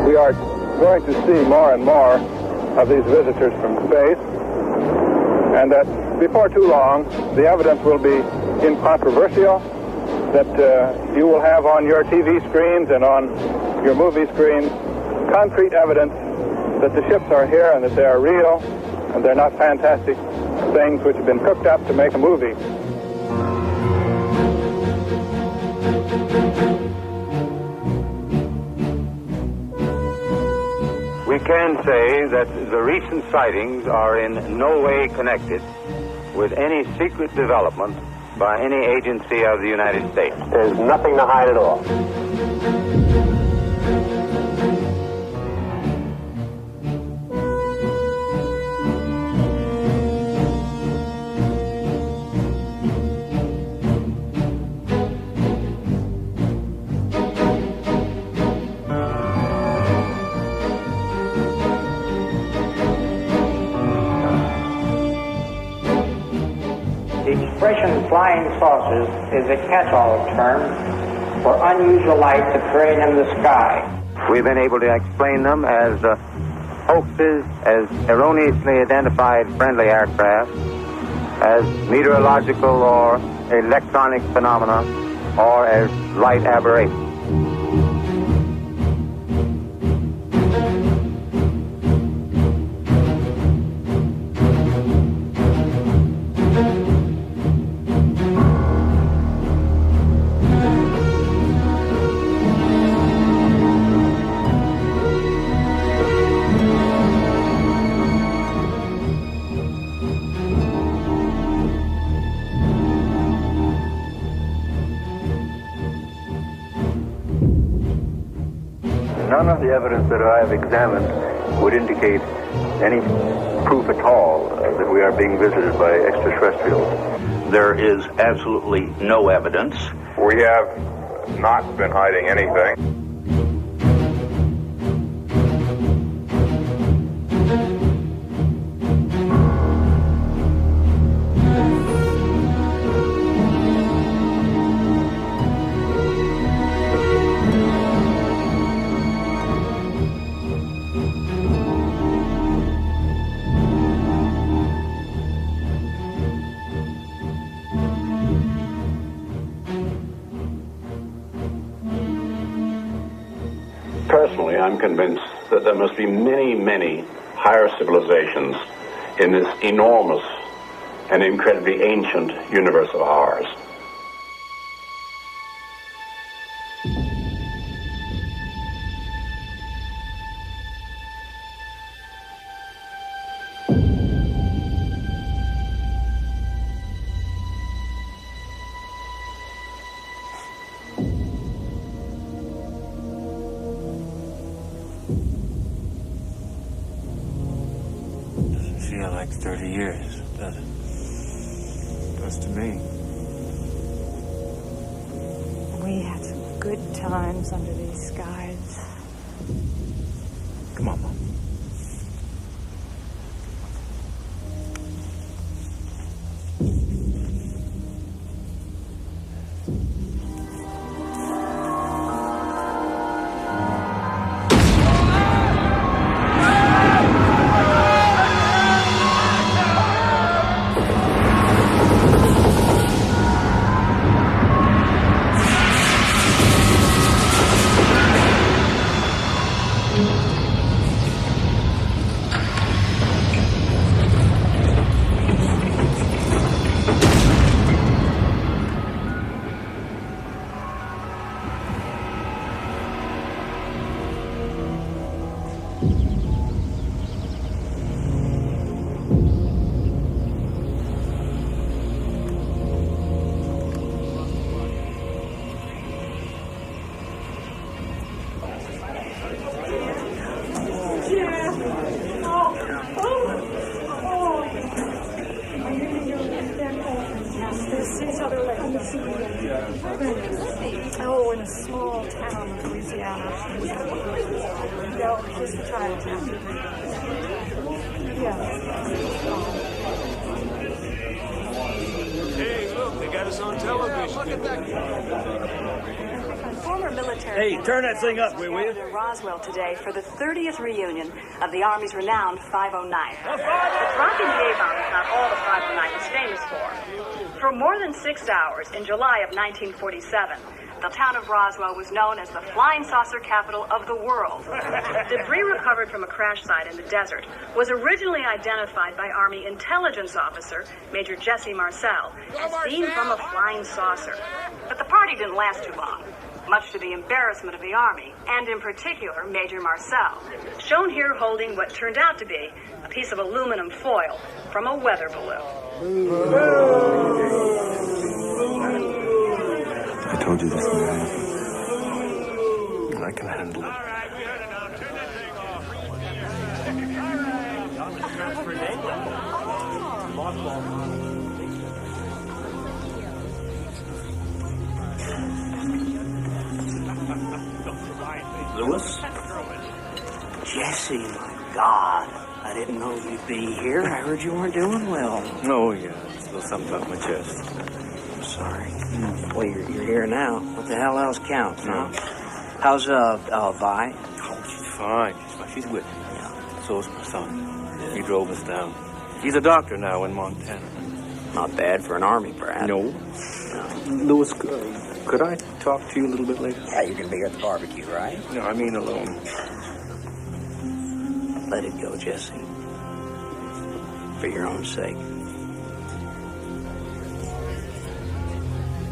We are going to see more and more of these visitors from space, and that before too long, the evidence will be incontrovertible, that you will have on your TV screens and on your movie screens concrete evidence that the ships are here and that they are real and they're not fantastic things which have been cooked up to make a movie. We can say that the recent sightings are in no way connected with any secret development by any agency of the United States. There's nothing to hide at all. The expression flying saucers is a catch-all term for unusual lights appearing in the sky. We've been able to explain them as hoaxes, as erroneously identified friendly aircraft, as meteorological or electronic phenomena, or as light aberrations. None of the evidence that I have examined would indicate any proof at all that we are being visited by extraterrestrials. There is absolutely no evidence. We have not been hiding anything. Personally, I'm convinced that there must be many, many higher civilizations in this enormous and incredibly ancient universe of ours. Feel like 30 years, does it? Does to me. We had some good times under these skies. Come on, Mom. Oh, in a small town of Louisiana. No, just a Chinatown. Yeah. Hey, look, They got us on television. Look at that. Former military. Hey, turn that thing up, will you? In Roswell today for the 30th reunion of the Army's renowned 509. But dropping the A-bomb is not all the 509 was famous for. For more than 6 hours in July of 1947, the town of Roswell was known as the flying saucer capital of the world. Debris recovered from a crash site in the desert was originally identified by Army intelligence officer Major Jesse Marcel as seen from a flying saucer. But the party didn't last too long, much to the embarrassment of the Army, and in particular, Major Marcel, shown here holding what turned out to be a piece of aluminum foil from a weather balloon. I told you this would happen. And I can handle it. Lewis? Jesse, my God. I didn't know you'd be here. I heard you weren't doing well. Oh, yeah. It's a little something off my chest. I'm sorry. Well, you're here now. What the hell else counts, huh? How's, Vi? Oh, she's fine. She's with me. Yeah. So is my son. He drove us down. He's a doctor now in Montana. Not bad for an Army brat. No. Lewis, could I talk to you a little bit later? Yeah, you're gonna be here at the barbecue, right? No, I mean alone. Let it go, Jesse. For your own sake.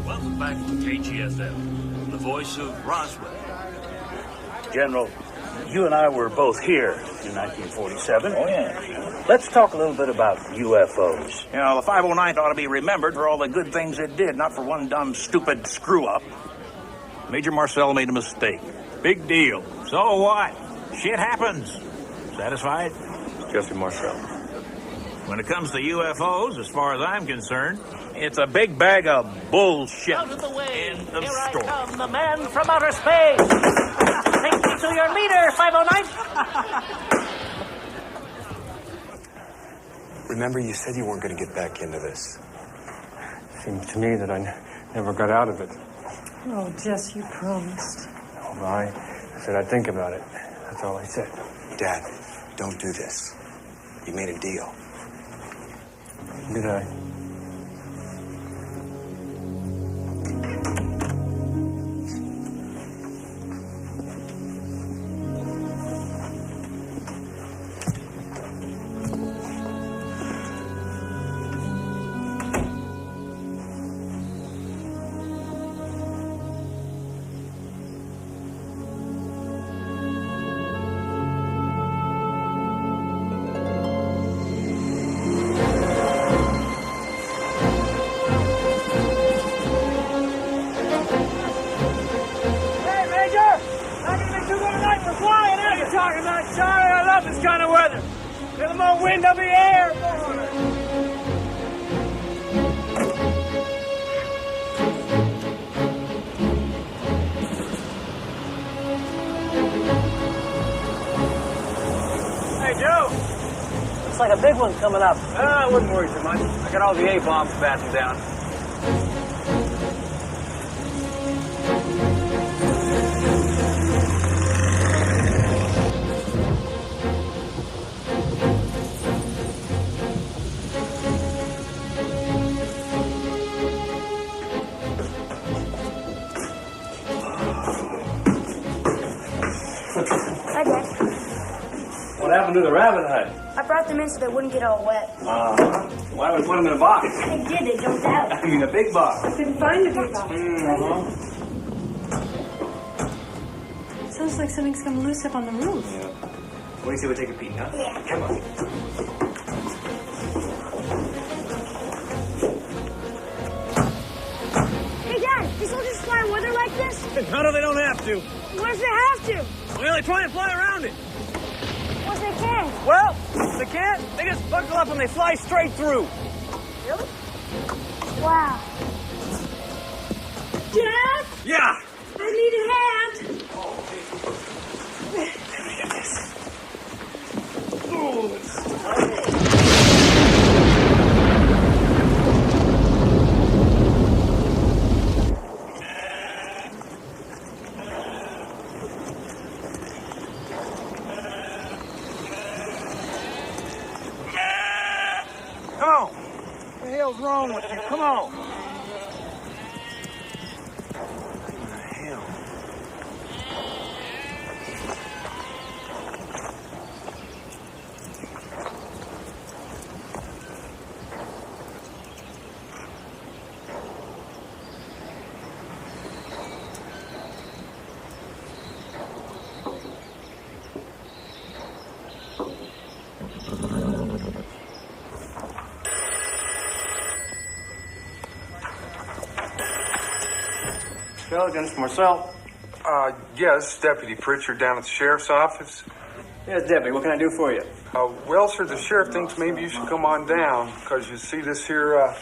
Welcome back to KGSL, the voice of Roswell. General, you and I were both here in 1947. Oh, yeah. Let's talk a little bit about UFOs. You know, the 509th ought to be remembered for all the good things it did, not for one dumb, stupid screw-up. Major Marcel made a mistake. Big deal. So what? Shit happens. Satisfied? Jesse Marcel. When it comes to UFOs, as far as I'm concerned, it's a big bag of bullshit. Out of the way. End of Here story. I come, the man from outer space. Take me to your leader, 509. Remember, you said you weren't going to get back into this. Seems to me that I never got out of it. Oh, Jess, you promised. Oh, I said I'd think about it. That's all I said. Dad, don't do this. You made a deal. Did I? Looks like a big one coming up. I wouldn't worry too much. I got all the A-bombs battened down. Hi, Dad. What happened to the rabbit hide? I brought them in so they wouldn't get all wet. Why don't we put them in a box? They did. They jumped out. I mean, a big box. I couldn't find the big box. Sounds like something's come loose up on the roof. Yeah. What do you say we take a peek, huh? Yeah. Come on. Hey, Dad, these soldiers fly in weather like this? How do they don't have to? What if they have to? Well, they try and fly around it. What if they can't? Well, if they can't, they just buckle up and they fly straight through. Really? Wow. Dad? Yeah. I need a hand. hell's wrong with you? Come on. Intelligence, Marcel. Yes, Deputy Pritchard down at the sheriff's office. Yes, Deputy, what can I do for you? Well, sir, the sheriff thinks maybe you should come on down, because you see this here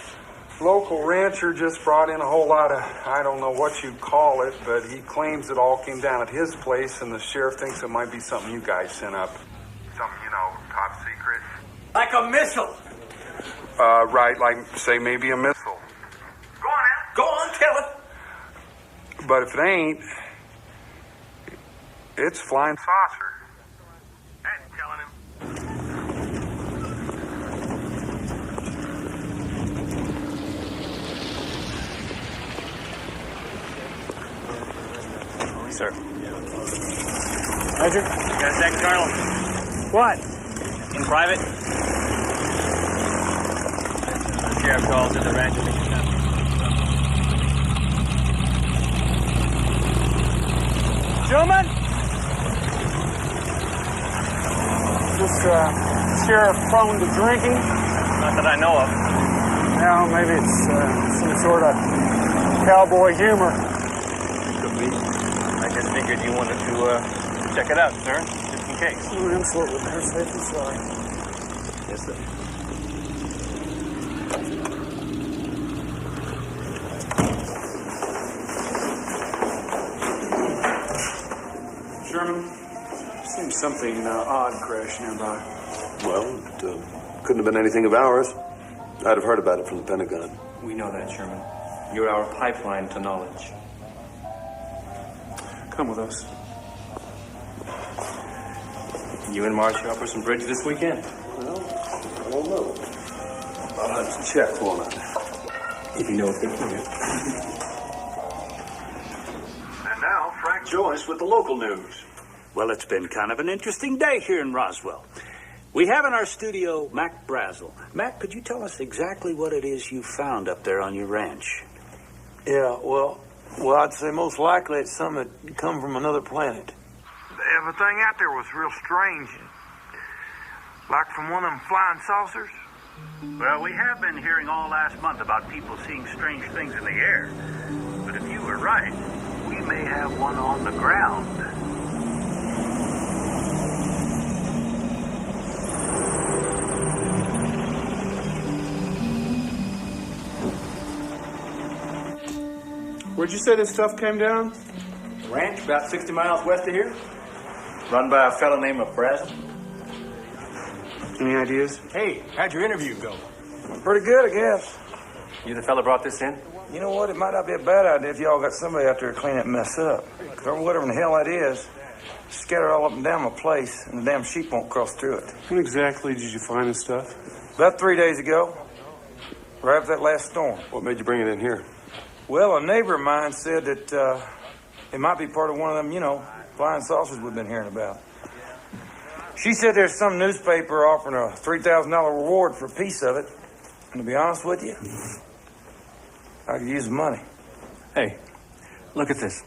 local rancher just brought in a whole lot of, I don't know what you'd call it, but he claims it all came down at his place, and the sheriff thinks it might be something you guys sent up. Something, you know, top secret. Like a missile. Right, like, say, maybe a missile. Go on, Al. Go on, tell it. But if it ain't, it's flying saucer. I'm telling him. Sir. Major? Got a second, Colonel? What? In private? The sheriff calls in the ranch. Gentlemen? Is this sheriff prone to drinking? Not that I know of. No, maybe it's some sort of cowboy humor. Could be. I just figured you wanted to check it out, sir, just in case. Oh, absolutely. Better safe than sorry. Yes, sir. Sherman, seems something odd crashed nearby. Well, it couldn't have been anything of ours. I'd have heard about it from the Pentagon. We know that, Sherman. You're our pipeline to knowledge. Come with us. You and Marcia up for some bridge this weekend? Well, I don't know. I'll have to check, won't I? If you know it's good for you. And now, Frank Joyce with the local news. Well, it's been kind of an interesting day here in Roswell. We have in our studio Mac Brazel. Mac, could you tell us exactly what it is you found up there on your ranch? Yeah, well, I'd say most likely it's something that come from another planet. Everything out there was real strange. Like from one of them flying saucers. Well, we have been hearing all last month about people seeing strange things in the air. But if you were right, we may have one on the ground. Where'd you say this stuff came down? Ranch about 60 miles west of here. Run by a fellow named Brazel. Any ideas? Hey, how'd your interview go? Pretty good, I guess. You the fella brought this in? You know what? It might not be a bad idea if y'all got somebody out there to clean that mess up. Or whatever in the hell that is, scatter all up and down my place, and the damn sheep won't cross through it. When exactly did you find this stuff? About 3 days ago, right after that last storm. What made you bring it in here? Well, a neighbor of mine said that it might be part of one of them, flying saucers we've been hearing about. She said there's some newspaper offering a $3,000 reward for a piece of it. And to be honest with you, I could use the money. Hey, look at this.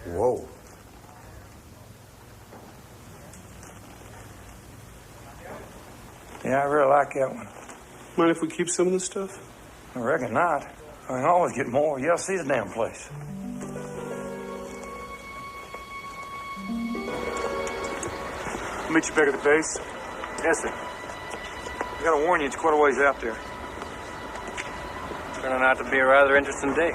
Whoa. Yeah, I really like that one. Mind if we keep some of this stuff? I reckon not. I can always get more. You ought to see the damn place. I'll meet you back at the base. Yes, sir. I gotta warn you, it's quite a ways out there. Turning out to be a rather interesting day.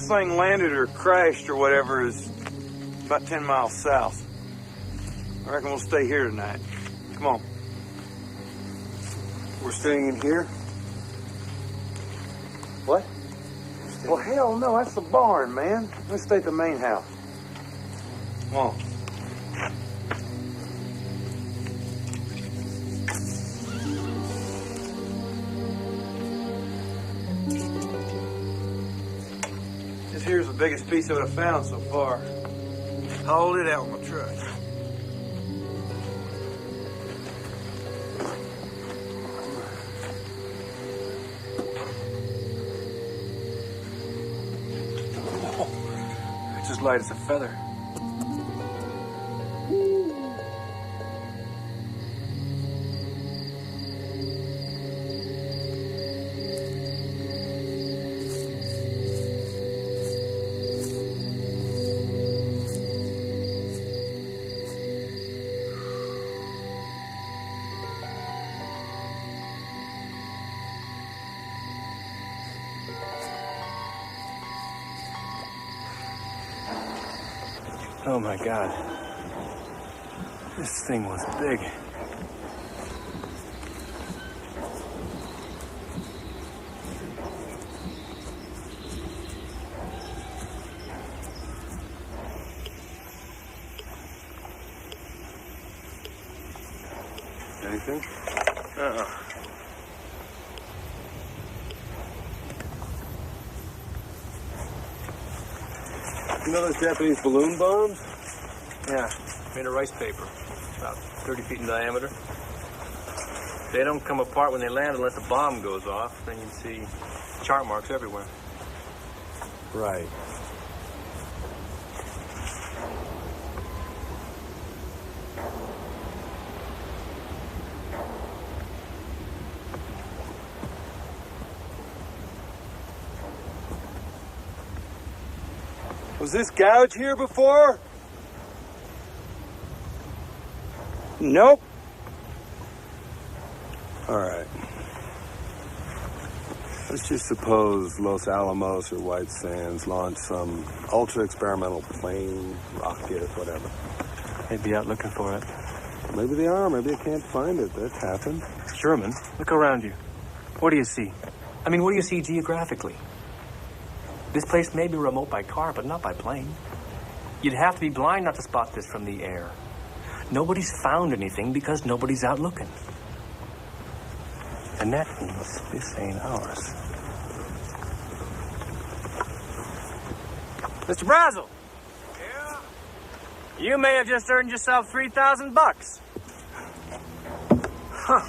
thing landed or crashed or whatever is about 10 miles south. I reckon we'll stay here tonight. Come on. We're staying in here? What? Well, hell no, that's the barn, man. Let's stay at the main house. Come on. This here's the biggest piece of it I've found so far. Hauled it out with my truck. It's as light as a feather. Oh my God. This thing was big. Anything? You know those Japanese balloon bombs? Yeah, made of rice paper, about 30 feet in diameter. They don't come apart when they land unless the bomb goes off. Then you see chart marks everywhere. Right. Was this gouge here before? Nope. All right. Let's just suppose Los Alamos or White Sands launched some ultra-experimental plane, rocket, whatever. They'd be out looking for it. Maybe they are. Maybe they can't find it. That's happened. Sherman, look around you. What do you see? I mean, what do you see geographically? This place may be remote by car, but not by plane. You'd have to be blind not to spot this from the air. Nobody's found anything because nobody's out looking. And that means this ain't ours. Mr. Brazel! Yeah? You may have just earned yourself $3,000. Huh.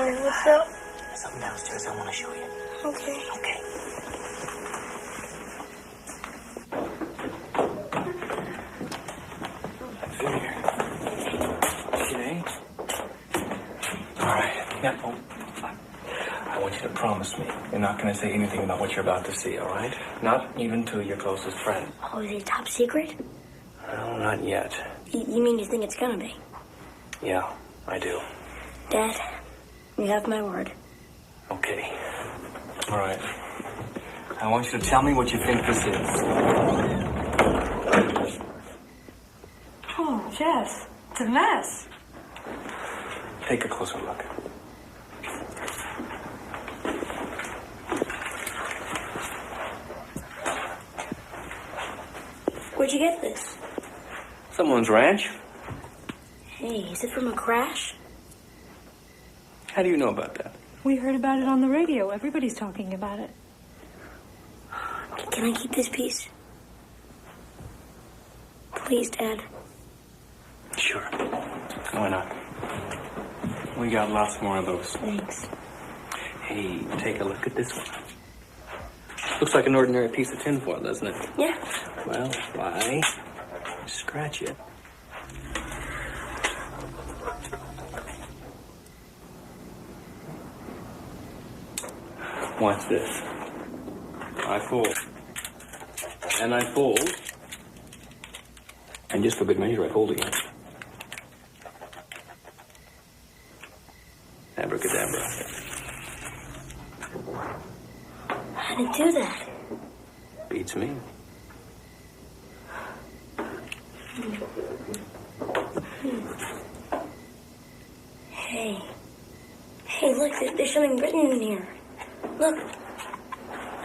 What's up? Something downstairs I want to show you. Okay. Okay. Okay. All right. Now, I want you to promise me you're not going to say anything about what you're about to see, all right? Not even to your closest friend. Oh, is it top secret? No, not yet. You mean you think it's gonna be? Yeah, I do. Dad, you have my word. Okay. All right. I want you to tell me what you think this is. Oh, Jess, it's a mess. Take a closer look. Where'd you get this? Someone's ranch. Hey, is it from a crash? How do you know about that? We heard about it on the radio. Everybody's talking about it. Can I keep this piece? Please, Dad. Sure. Why not? We got lots more of those. Thanks. Hey, take a look at this one. Looks like an ordinary piece of tinfoil, doesn't it? Yeah. Well, why scratch it? Watch this. I fold. And I fold. And just for good measure, I fold again. Abracadabra. How did it do that? Beats me. Hey. Hey, look, there's something written in here. Look.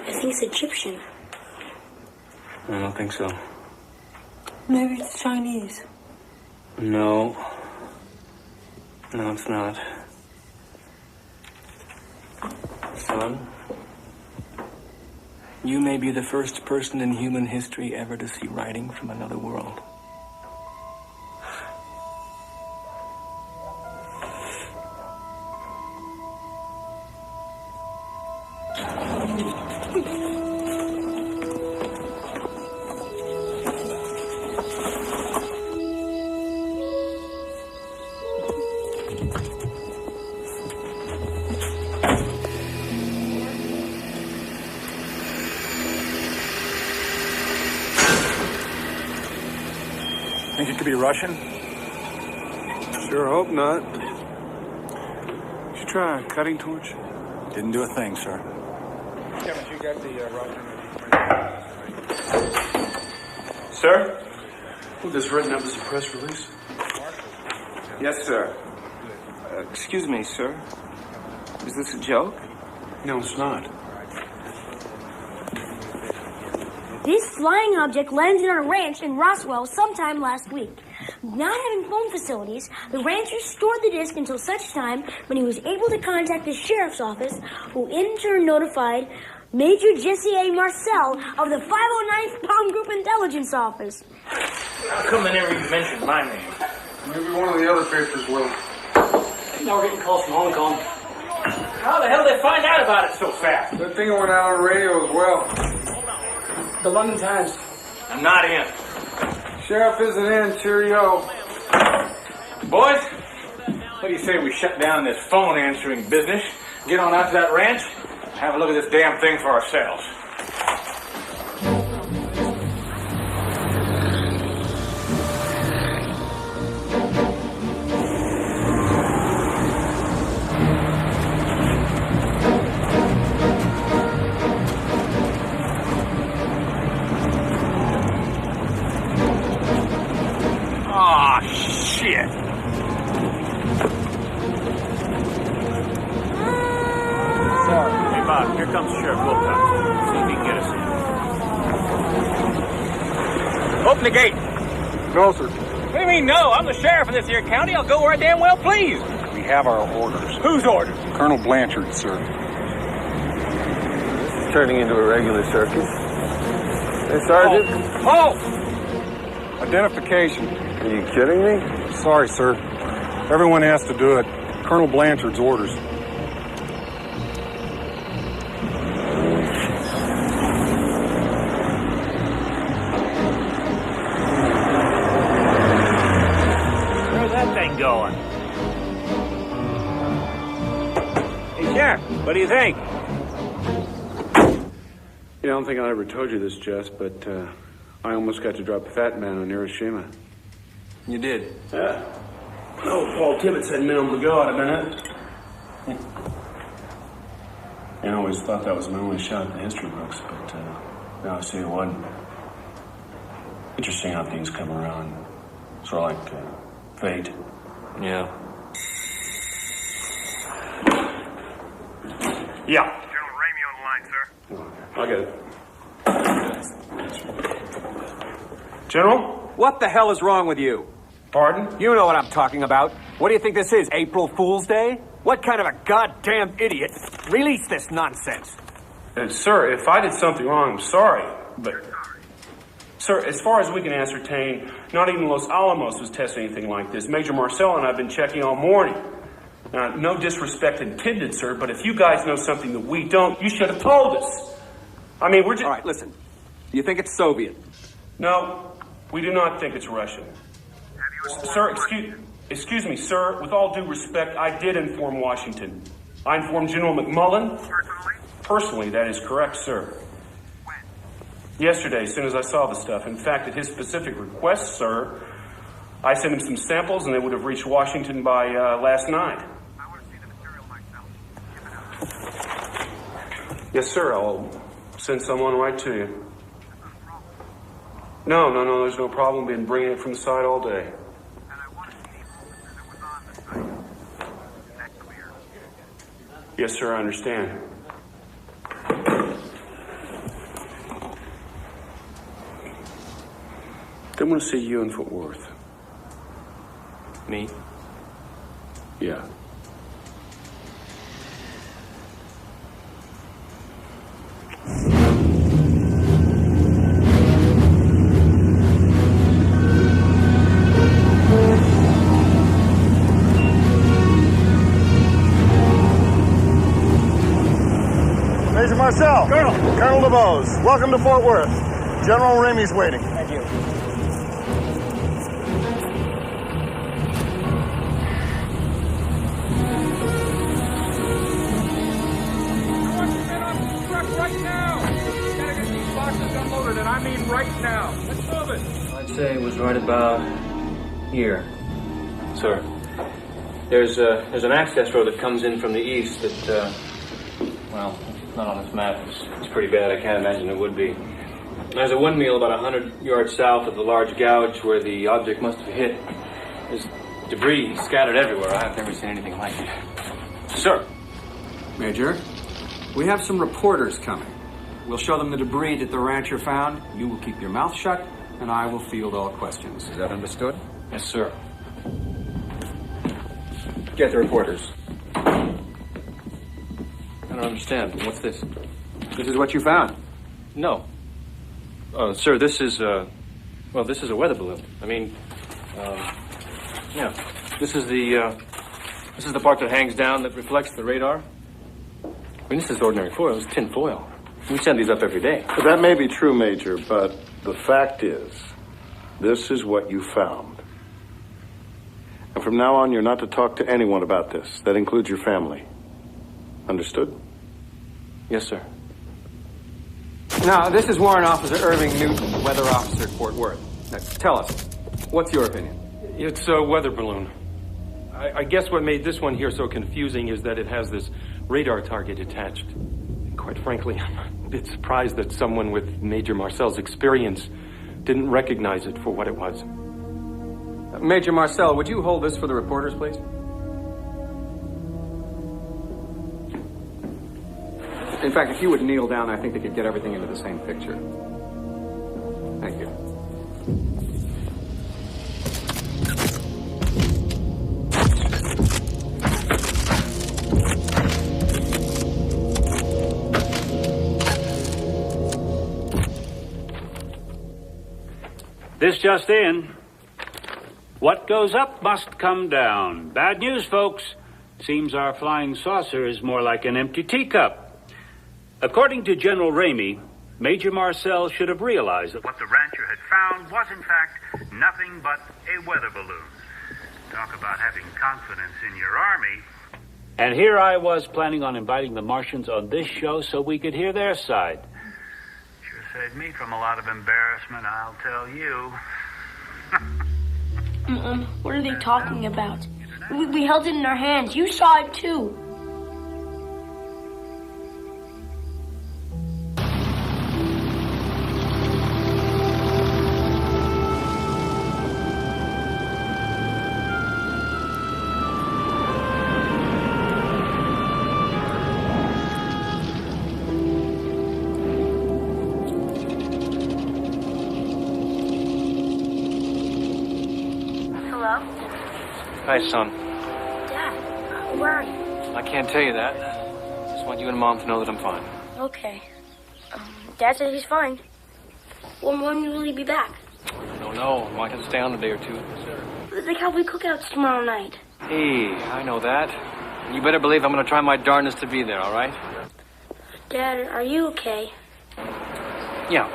I think it's Egyptian. I don't think so. Maybe it's Chinese. No. No, it's not. Son, you may be the first person in human history ever to see writing from another world. Think it could be Russian? Sure hope not. You should try a cutting torch. Didn't do a thing, sir. Kevin, you got the Russian? Sir? Well, this written up as a press release? Yes, sir. Excuse me, sir. Is this a joke? No, it's not. This flying object landed on a ranch in Roswell sometime last week. Not having phone facilities, the rancher stored the disc until such time when he was able to contact the sheriff's office, who in turn notified Major Jesse Marcel of the 509th Bomb Group Intelligence Office. How come they never even mentioned my name? Maybe one of the other papers will. Now we're getting calls from Hong Kong. How the hell did they find out about it so fast? Good thing it went out on radio as well. The London Times. I'm not in. Sheriff isn't in. Cheerio. Boys, what do you say we shut down this phone answering business, get on out to that ranch, have a look at this damn thing for ourselves? Aw, shit. Sorry. Hey, Bob, here comes Sheriff Wilcox. See if he can get us in. Open the gate. No, sir. What do you mean, no? I'm the sheriff of this here county. I'll go where I damn well please. We have our orders. Whose orders? Colonel Blanchard, sir. Turning into a regular circus. Hey, Sergeant. Halt! Identification. Are you kidding me? Sorry, sir. Everyone has to do it. Colonel Blanchard's orders. Where's that thing going? Hey, Sheriff, what do you think? Yeah, I don't think I ever told you this, Jess, but I almost got to drop a fat man on Hiroshima. You did? Yeah. Oh, Paul Tibbets had minimum to go out of minute. I always thought that was my only shot in the history books, but now I see it wasn't. Interesting how things come around. Sort of like fate. Yeah. Yeah. General Ramey on the line, sir. I get it. General? What the hell is wrong with you? Pardon? You know what I'm talking about. What do you think this is, April Fool's Day? What kind of a goddamn idiot released this nonsense? Sir, if I did something wrong, I'm sorry. But, sir, as far as we can ascertain, not even Los Alamos was testing anything like this. Major Marcel and I have been checking all morning. Now, no disrespect intended, sir, but if you guys know something that we don't, you should have told us. I mean, we're just... All right, listen. Do you think it's Soviet? No, we do not think it's Russian. Sir, excuse me, sir. With all due respect, I did inform Washington. I informed General McMullen. Personally, that is correct, sir. Yesterday, as soon as I saw the stuff. In fact, at his specific request, sir, I sent him some samples, and they would have reached Washington by last night. Yes, sir. I'll send someone right to you. No, there's no problem. Been bringing it from the site all day. Yes, sir, I understand. They want to see you in Fort Worth. Me? Yeah. Major Marcel. Colonel DeBose. Welcome to Fort Worth. General Ramey's waiting. Thank you. Right now! Gotta get these boxes unloaded, and I mean right now. Let's move it. I'd say it was right about here, sir. There's an access road that comes in from the east that, well, not on this map. It's pretty bad. I can't imagine it would be. There's a windmill about 100 yards south of the large gouge where the object must have hit. There's debris scattered everywhere. I've never seen anything like it. Sir. Major, we have some reporters coming. We'll show them the debris that the rancher found. You will keep your mouth shut, and I will field all questions. Is that understood? Yes, sir. Get the reporters. I don't understand. What's this? This is what you found. No. Sir, this is, well, this is a weather balloon. I mean, yeah. This is the part that hangs down that reflects the radar. I mean, this is ordinary foil. It's tin foil. We send these up every day. But that may be true, Major, but the fact is, this is what you found. And from now on, you're not to talk to anyone about this. That includes your family. Understood? Yes, sir. Now, this is Warrant Officer Irving Newton, Weather Officer at Fort Worth. Now, tell us, what's your opinion? It's a weather balloon. I guess what made this one here so confusing is that it has this radar target attached. Quite frankly, I'm a bit surprised that someone with Major Marcel's experience didn't recognize it for what it was. Major Marcel, would you hold this for the reporters, please? In fact, if you would kneel down, I think they could get everything into the same picture. Thank you. This just in. What goes up must come down. Bad news, folks. Seems our flying saucer is more like an empty teacup. According to General Ramey, Major Marcel should have realized that what the rancher had found was, in fact, nothing but a weather balloon. Talk about having confidence in your army. And here I was planning on inviting the Martians on this show so we could hear their side. Sure saved me from a lot of embarrassment, I'll tell you. What are they talking about? We held it in our hands. You saw it too. Hello? Hi, son. Dad, where are you? I can't tell you that. Just want you and Mom to know that I'm fine. Okay. Dad says he's fine. When will he be back? I don't know. I might have to stay on a day or two. The cowboy cookouts tomorrow night. Hey, I know that. You better believe I'm going to try my darndest to be there, all right? Dad, are you okay? Yeah.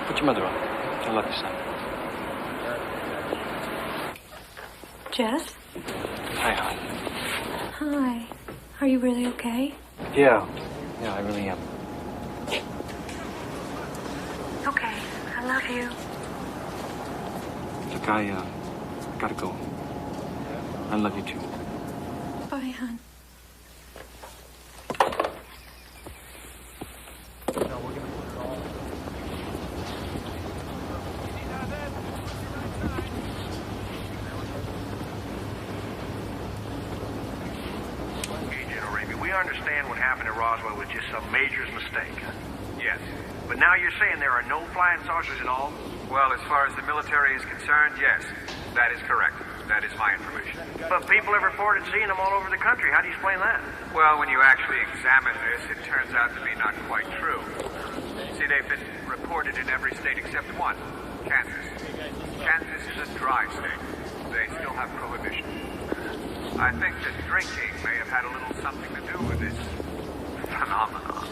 Put your mother on. I love you, son. Jess? Hi, hon. Hi. Are you really okay? Yeah. Yeah, I really am. Okay. I love you. Look, I gotta go. I love you, too. Bye, hon. We understand what happened at Roswell was just some major's mistake. Yes. But now you're saying there are no flying saucers at all? Well, as far as the military is concerned, yes. That is correct. That is my information. But people have reported seeing them all over the country. How do you explain that? Well, when you actually examine this, it turns out to be not quite true. See, they've been reported in every state except one, Kansas. Kansas is a dry state. They still have prohibition. I think that drinking may have had a little something to do with this phenomenon.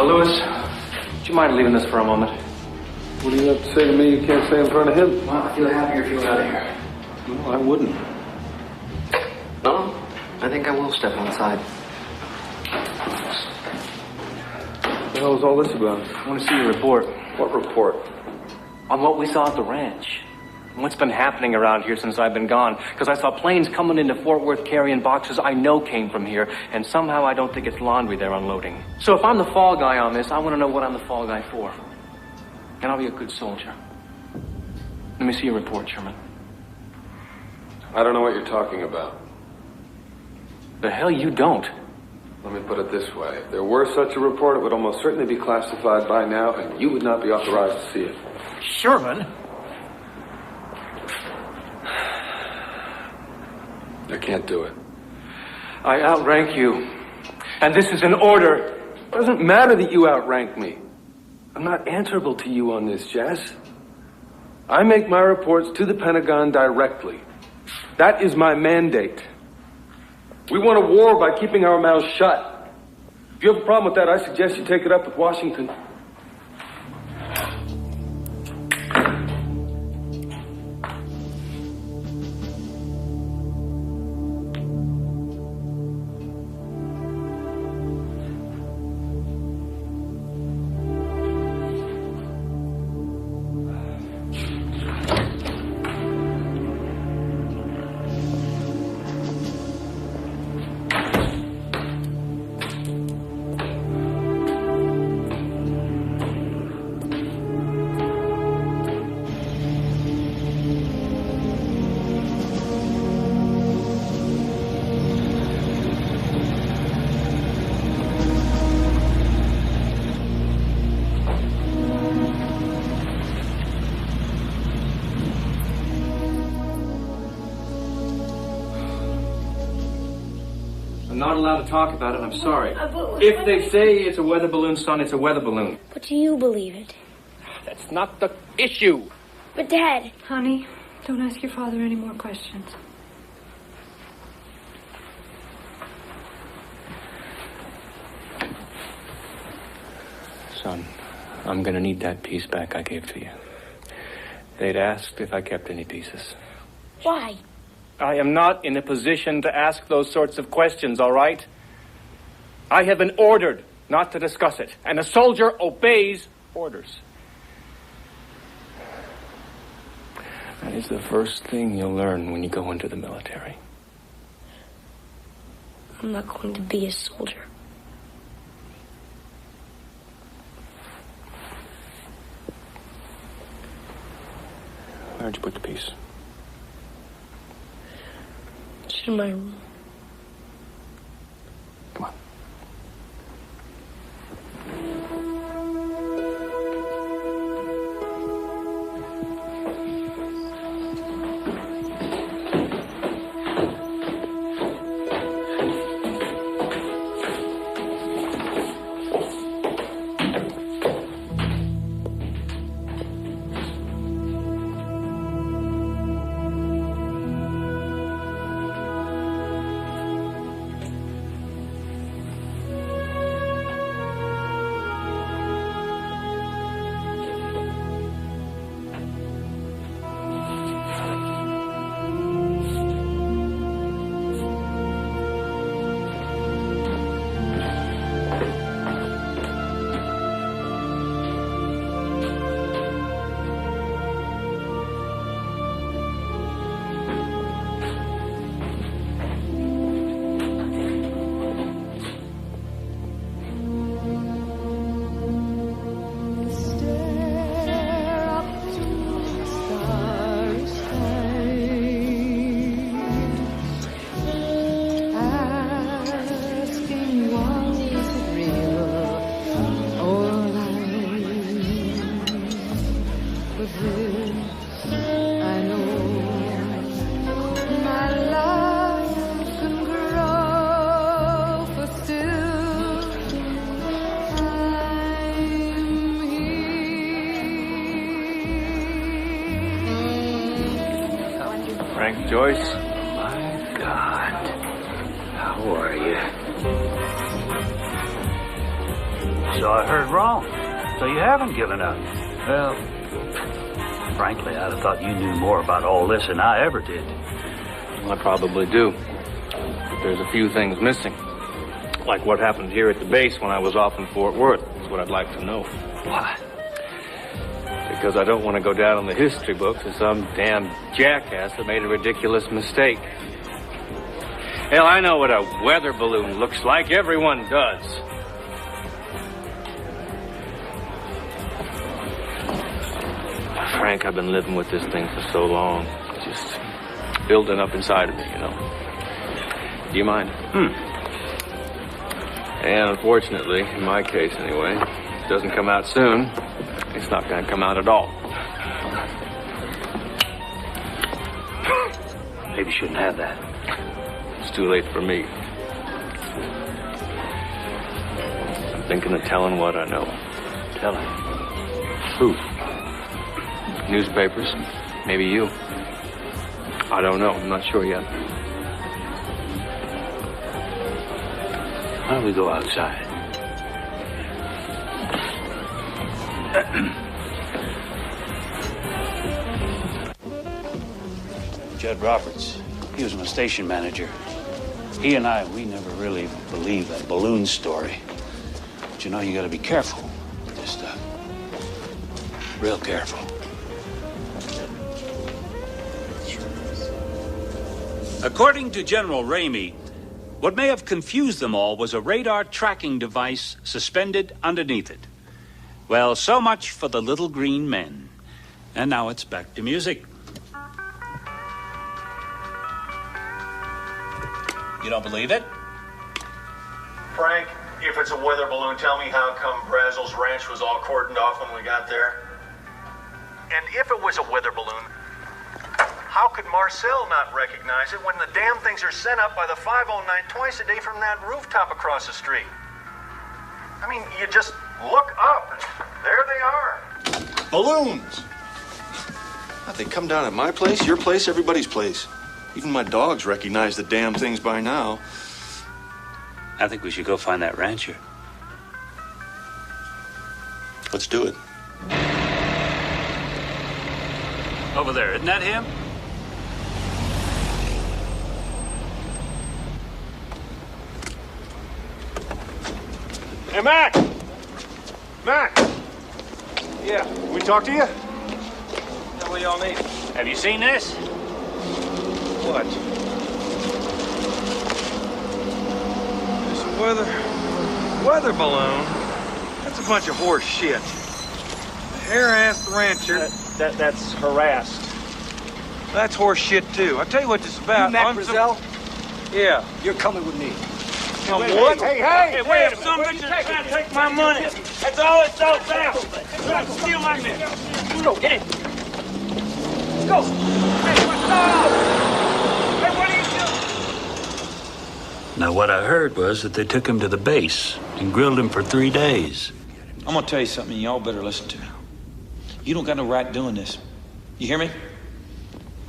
Lewis, would you mind leaving this for a moment? What do you have to say to me you can't say in front of him? Well, I feel happier if you were out of here. No, I wouldn't. No, I think I will step outside. What the hell is all this about? I want to see your report. What report? On what we saw at the ranch. And what's been happening around here since I've been gone. Because I saw planes coming into Fort Worth carrying boxes I know came from here. And somehow I don't think it's laundry they're unloading. So if I'm the fall guy on this, I want to know what I'm the fall guy for. And I'll be a good soldier. Let me see your report, Sherman. I don't know what you're talking about. The hell you don't. Let me put it this way. If there were such a report, it would almost certainly be classified by now, and you would not be authorized to see it. Sherman? I can't do it. I outrank you. And this is an order. It doesn't matter that you outrank me. I'm not answerable to you on this, Jess. I make my reports to the Pentagon directly. That is my mandate. We won a war by keeping our mouths shut. If you have a problem with that, I suggest you take it up with Washington. I'm not allowed to talk about it, I'm sorry. If they say it's a weather balloon, son, it's a weather balloon. But do you believe it? That's not the issue. But, Dad... Honey, don't ask your father any more questions. Son, I'm gonna need that piece back I gave to you. They'd asked if I kept any pieces. Why? I am not in a position to ask those sorts of questions, all right? I have been ordered not to discuss it, and a soldier obeys orders. That is the first thing you'll learn when you go into the military. I'm not going to be a soldier. Where'd you put the piece? It's in my room. Come on. Frank Joyce. My God. How are you? So I heard wrong. So you haven't given up. Well, frankly, I'd have thought you knew more about all this than I ever did. Well, I probably do. But there's a few things missing. Like what happened here at the base when I was off in Fort Worth. That's what I'd like to know. What? Because I don't want to go down in the history books as some damn jackass that made a ridiculous mistake. Hell, I know what a weather balloon looks like. Everyone does. Frank, I've been living with this thing for so long. It's just building up inside of me, you know. Do you mind? And unfortunately, in my case anyway, if it doesn't come out soon, it's not going to come out at all. Maybe you shouldn't have that. It's too late for me. I'm thinking of telling what I know. Telling? Who? Newspapers. Maybe you. I don't know. I'm not sure yet. Why don't we go outside? Judd Roberts, he was my station manager. He and we never really believed that balloon story. But you know, you gotta be careful with this stuff. Real careful. According to General Ramey, what may have confused them all was a radar tracking device suspended underneath it. Well, so much for the little green men. And now it's back to music. You don't believe it? Frank, if it's a weather balloon, tell me how come Brazel's ranch was all cordoned off when we got there? And if it was a weather balloon, how could Marcel not recognize it when the damn things are sent up by the 509 twice a day from that rooftop across the street? I mean, you just look up and there they are. Balloons! They come down at my place, your place, everybody's place. Even my dogs recognize the damn things by now. I think we should go find that rancher. Let's do it. Over there, isn't that him? Hey, Mac! Mac! Yeah. We talk to you? What do y'all need? Have you seen this? What? It's a weather balloon? That's a bunch of horse shit. Harassed rancher. That's harassed. That's horse shit too. I'll tell you what this is about. You Mac Brazel? Yeah. You're coming with me. Come Hey, what? hey, wait a some minute. bitches are trying to take my money. That's all it's all about. They're trying to steal my money. Go, get in. Let's go. Hey, what's going on? Hey, what are you doing? Now, what I heard was that they took him to the base and grilled him for 3 days. I'm gonna tell you something y'all better listen to. You don't got no right doing this. You hear me?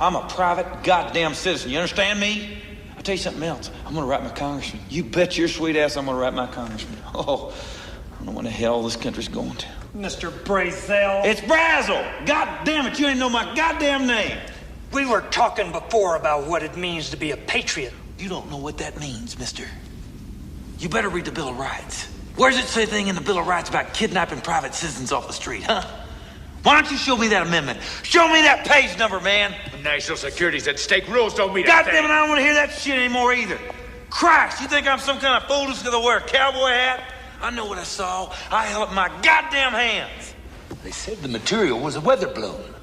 I'm a private goddamn citizen. You understand me? I'll tell you something else. I'm gonna write my congressman. You bet your sweet ass I'm gonna write my congressman. Oh, I don't know what the hell this country's going to. Mr. Brazel. It's Brazel! God damn it, you ain't know my goddamn name. We were talking before about what it means to be a patriot. You don't know what that means, mister. You better read the Bill of Rights. Where's it say anything in the Bill of Rights about kidnapping private citizens off the street, huh? Why don't you show me that amendment? Show me that page number, man. National security's at stake. Rules don't mean God damn it, I don't want to hear that shit anymore either. Christ, you think I'm some kind of fool just because I wear a cowboy hat? I know what I saw. I held up my goddamn hands. They said the material was a weather balloon.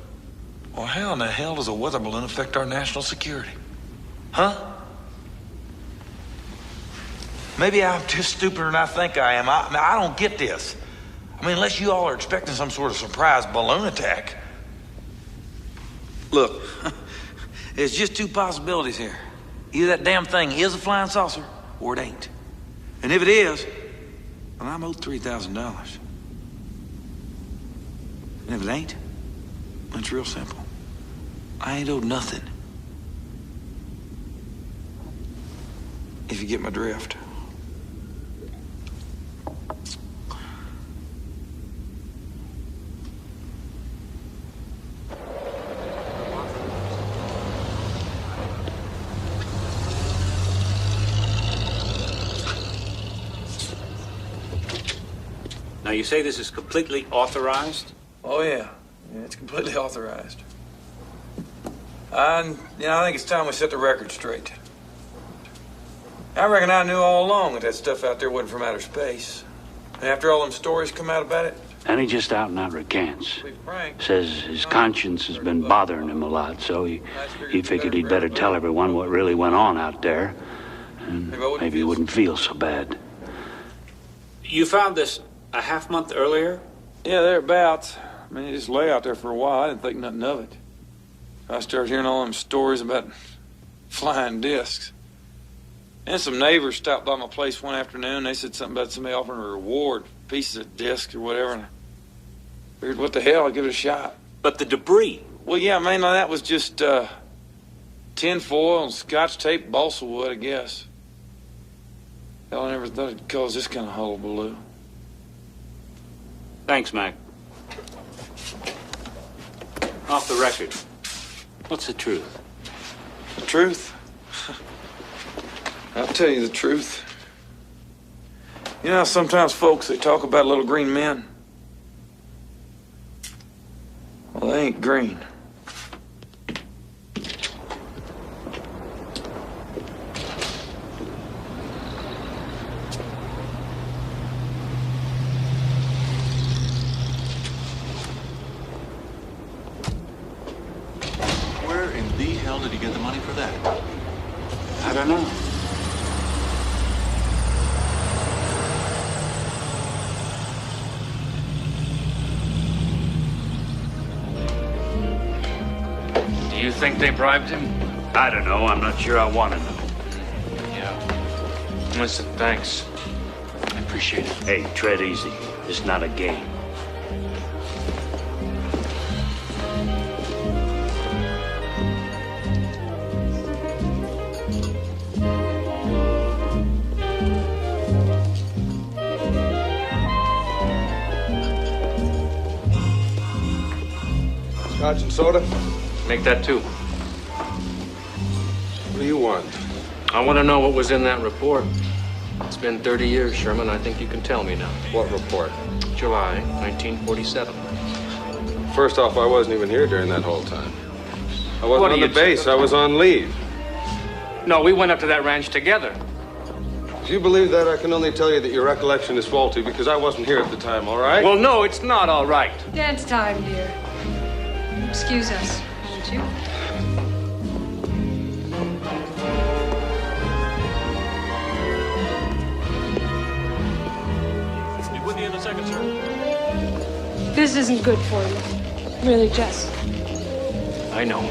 Well, how in the hell does a weather balloon affect our national security? Huh? Maybe I'm just stupider than I think I am. I don't get this. I mean, unless you all are expecting some sort of surprise balloon attack. Look, there's just two possibilities here. Either that damn thing is a flying saucer, or it ain't. And if it is, well, I'm owed $3,000. And if it ain't, it's real simple. I ain't owed nothing. If you get my drift. Now, you say this is completely authorized? Oh, yeah. Yeah, it's completely authorized. I think it's time we set the record straight. I reckon I knew all along that stuff out there wasn't from outer space. And after all them stories come out about it... And he just out and out recants. Says his conscience has been bothering him a lot, so he figured he'd better tell everyone what really went on out there. And maybe he wouldn't feel so bad. You found this a half month earlier? Yeah, thereabouts. I mean, it just lay out there for a while. I didn't think nothing of it. I started hearing all them stories about flying discs. And some neighbors stopped by my place one afternoon. They said something about somebody offering a reward, pieces of discs or whatever. And I figured, what the hell, I'd give it a shot. But the debris? Well, yeah, mainly that was just tin foil and scotch tape, balsa wood, I guess. Hell, I never thought it'd cause this kind of hullabaloo. Thanks, Mac. Off the record, what's the truth? The truth? I'll tell you the truth. You know how sometimes folks, they talk about little green men? Well, they ain't green. Where in the hell did he get the money for that? I don't know. Do you think they bribed him? I don't know. I'm not sure I want to know. Yeah. Listen, thanks. I appreciate it. Hey, tread easy. It's not a game. Scotch and soda? Make that two. What do you want? I want to know what was in that report. It's been 30 years, Sherman. I think you can tell me now. What report? July 1947. First off, I wasn't even here during that whole time. I wasn't on the base. I was on leave. No, we went up to that ranch together. If you believe that, I can only tell you that your recollection is faulty because I wasn't here at the time, all right? Well, no, it's not all right. Dance time, dear. Excuse us, won't you? Be with you in a second, sir. This isn't good for you. Really, Jess. I know.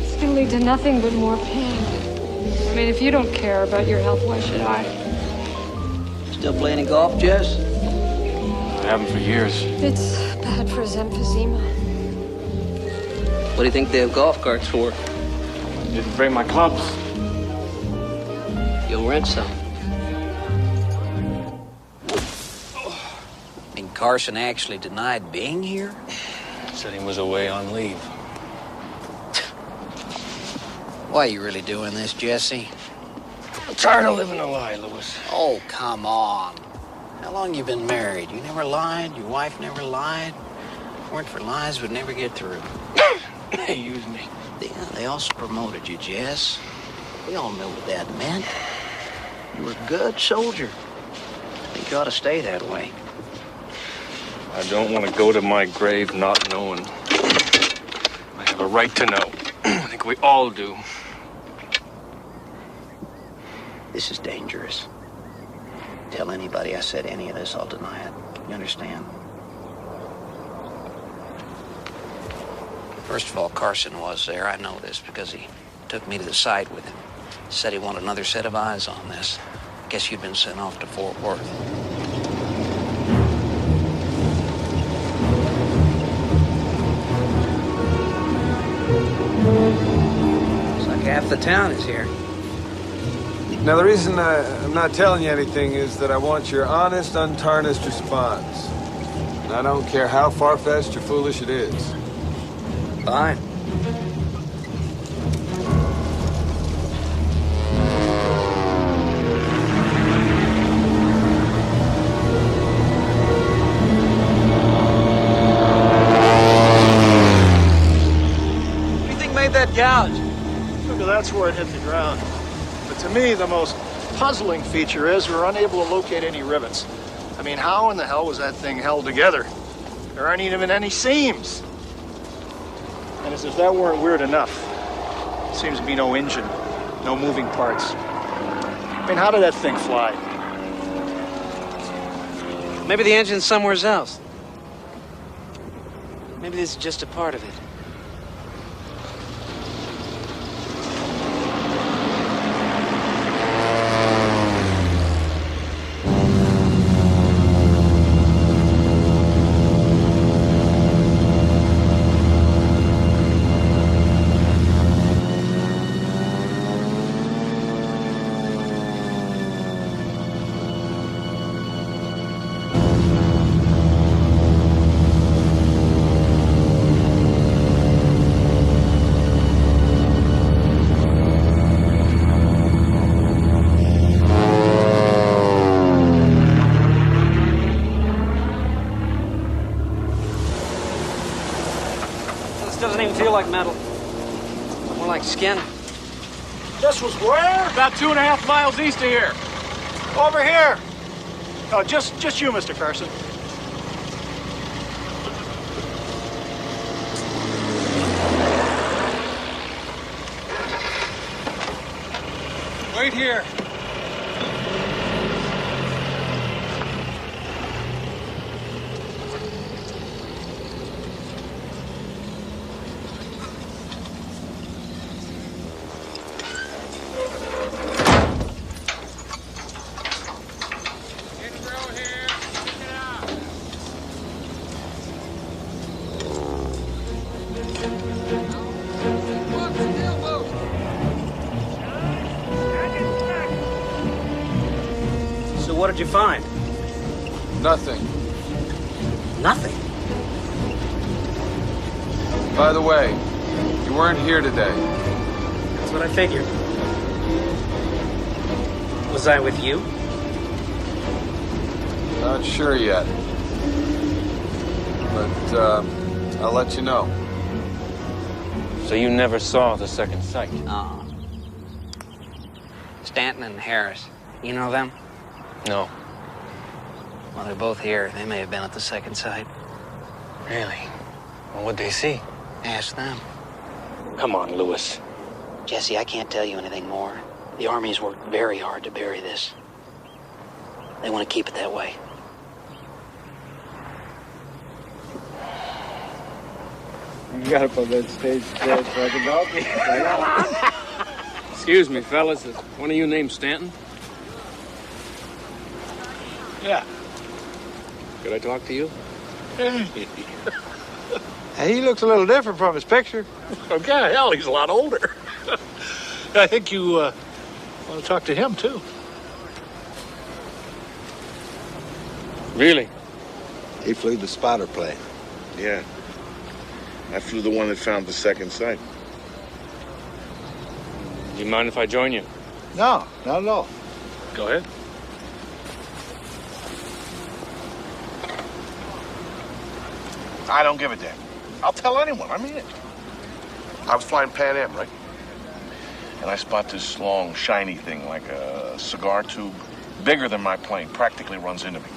It's gonna lead to nothing but more pain. I mean, if you don't care about your health, why should I? Still playing any golf, Jess? I haven't for years. It's bad for his emphysema. What do you think they have golf carts for? Didn't bring my clubs. You'll rent some. And Carson actually denied being here? Said he was away on leave. Why are you really doing this, Jesse? I'm tired of living a lie, Louis. Oh, come on. How long you been married? You never lied? Your wife never lied? Weren't for lies, would never get through. They used me. Yeah, they also promoted you, Jess. We all know what that meant. You were a good soldier. I think you ought to stay that way. I don't want to go to my grave not knowing. I have a right to know. I think we all do. This is dangerous. Tell anybody I said any of this, I'll deny it. You understand? First of all, Carson was there. I know this because he took me to the site with him. Said he wanted another set of eyes on this. Guess you'd been sent off to Fort Worth. Looks like half the town is here. Now, the reason I'm not telling you anything is that I want your honest, untarnished response. And I don't care how far-fetched or foolish it is. Fine. What do you think made that gouge? Maybe that's where it hit the ground. But to me, the most puzzling feature is we're unable to locate any rivets. I mean, how in the hell was that thing held together? There aren't even any seams. And as if that weren't weird enough, seems to be no engine, no moving parts. I mean, how did that thing fly? Maybe the engine's somewhere else. Maybe this is just a part of it. Like metal. More like skin. This was where? About 2.5 miles east of here. Over here. Oh, just you, Mr. Carson. Wait here. What did you find? Nothing. Nothing? By the way, you weren't here today. That's what I figured. Was I with you? Not sure yet. But I'll let you know. So you never saw the second sight? Stanton and Harris. You know them? No. Well, they're both here. They may have been at the second sight. Really? Well, what'd they see? Ask them. Come on, Lewis. Jesse, I can't tell you anything more. The Army's worked very hard to bury this. They want to keep it that way. You got up on that stage there so I can help you. Excuse me, fellas. Is one of you named Stanton? Yeah. Could I talk to you? He looks a little different from his picture. Okay, hell, he's a lot older. I think you want to talk to him, too. Really? He flew the spotter plane. Yeah. I flew the one that found the second sight. Do you mind if I join you? No, not at all. Go ahead. I don't give a damn. I'll tell anyone. I mean it. I was flying Pan Am, right? And I spot this long, shiny thing like a cigar tube, bigger than my plane, practically runs into me.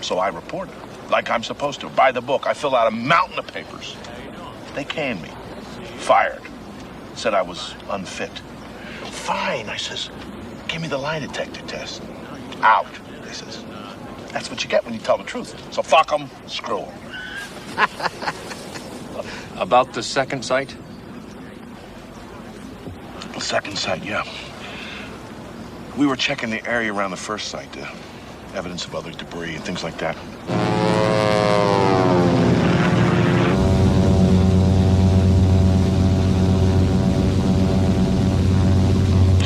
So I report it, like I'm supposed to, by the book. I fill out a mountain of papers. They canned me. Fired. Said I was unfit. Fine, I says. Give me the lie detector test. Out, they says. That's what you get when you tell the truth. So fuck them, screw them. About the second sight? The second sight, yeah. We were checking the area around the first sight, evidence of other debris and things like that.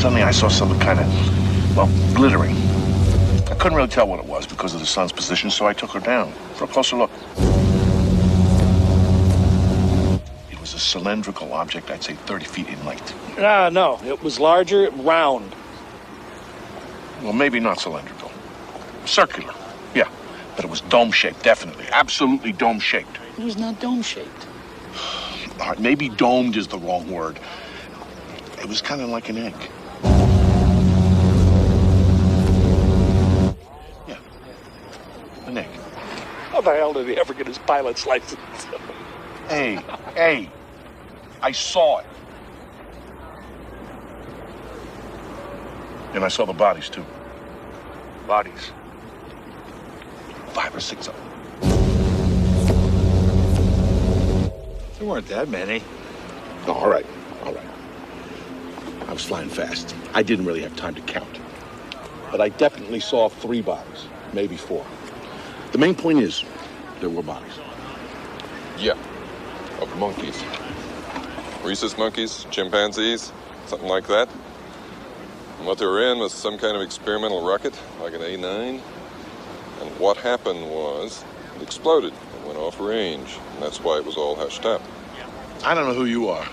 Suddenly I saw something kind of, well, glittering. I couldn't really tell what it was because of the sun's position, so I took her down for a closer look. It was a cylindrical object, I'd say 30 feet in length. No, it was larger, round. Well, maybe not cylindrical. Circular, yeah. But it was dome-shaped, definitely. Absolutely dome-shaped. It was not dome-shaped. All right, maybe domed is the wrong word. It was kind of like an egg. Yeah, an egg. How the hell did he ever get his pilot's license? Hey, I saw it. And I saw the bodies, too. Bodies? 5 or 6 of them. There weren't that many. Oh, all right. I was flying fast. I didn't really have time to count. But I definitely saw 3 bodies, maybe 4. The main point is, there were bodies. Yeah, of monkeys. Rhesus monkeys, chimpanzees, something like that. And what they were in was some kind of experimental rocket, like an A9. And what happened was, it exploded and went off range. And that's why it was all hushed up. I don't know who you are,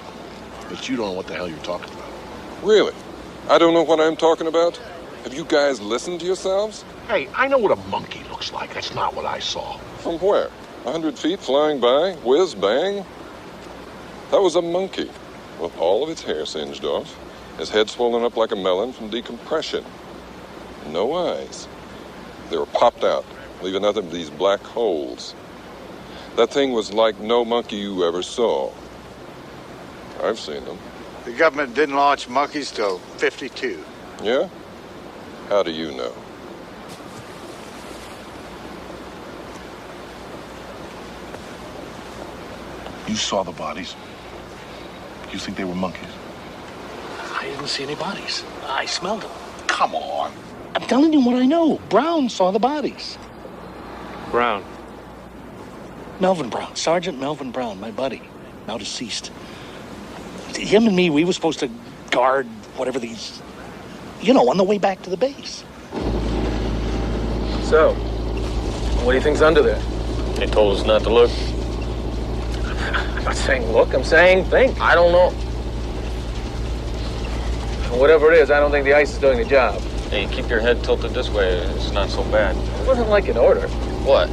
but you don't know what the hell you're talking about. Really? I don't know what I'm talking about? Have you guys listened to yourselves? Hey, I know what a monkey looks like. That's not what I saw. From where? 100 feet flying by? Whiz bang? That was a monkey with all of its hair singed off, his head swollen up like a melon from decompression. No eyes. They were popped out, leaving nothing but these black holes. That thing was like no monkey you ever saw. I've seen them. The government didn't launch monkeys till 52. Yeah? How do you know? You saw the bodies. You think they were monkeys? I didn't see any bodies. I smelled them. Come on. I'm telling you what I know. Brown saw the bodies. Brown. Melvin Brown. Sergeant Melvin Brown, my buddy. Now deceased. Him and me, we were supposed to guard whatever these... on the way back to the base. So, what do you think's under there? They told us not to look. I'm not saying look, I'm saying think. I don't know. Whatever it is, I don't think the ice is doing the job. Hey, keep your head tilted this way. It's not so bad. It wasn't like an order. What?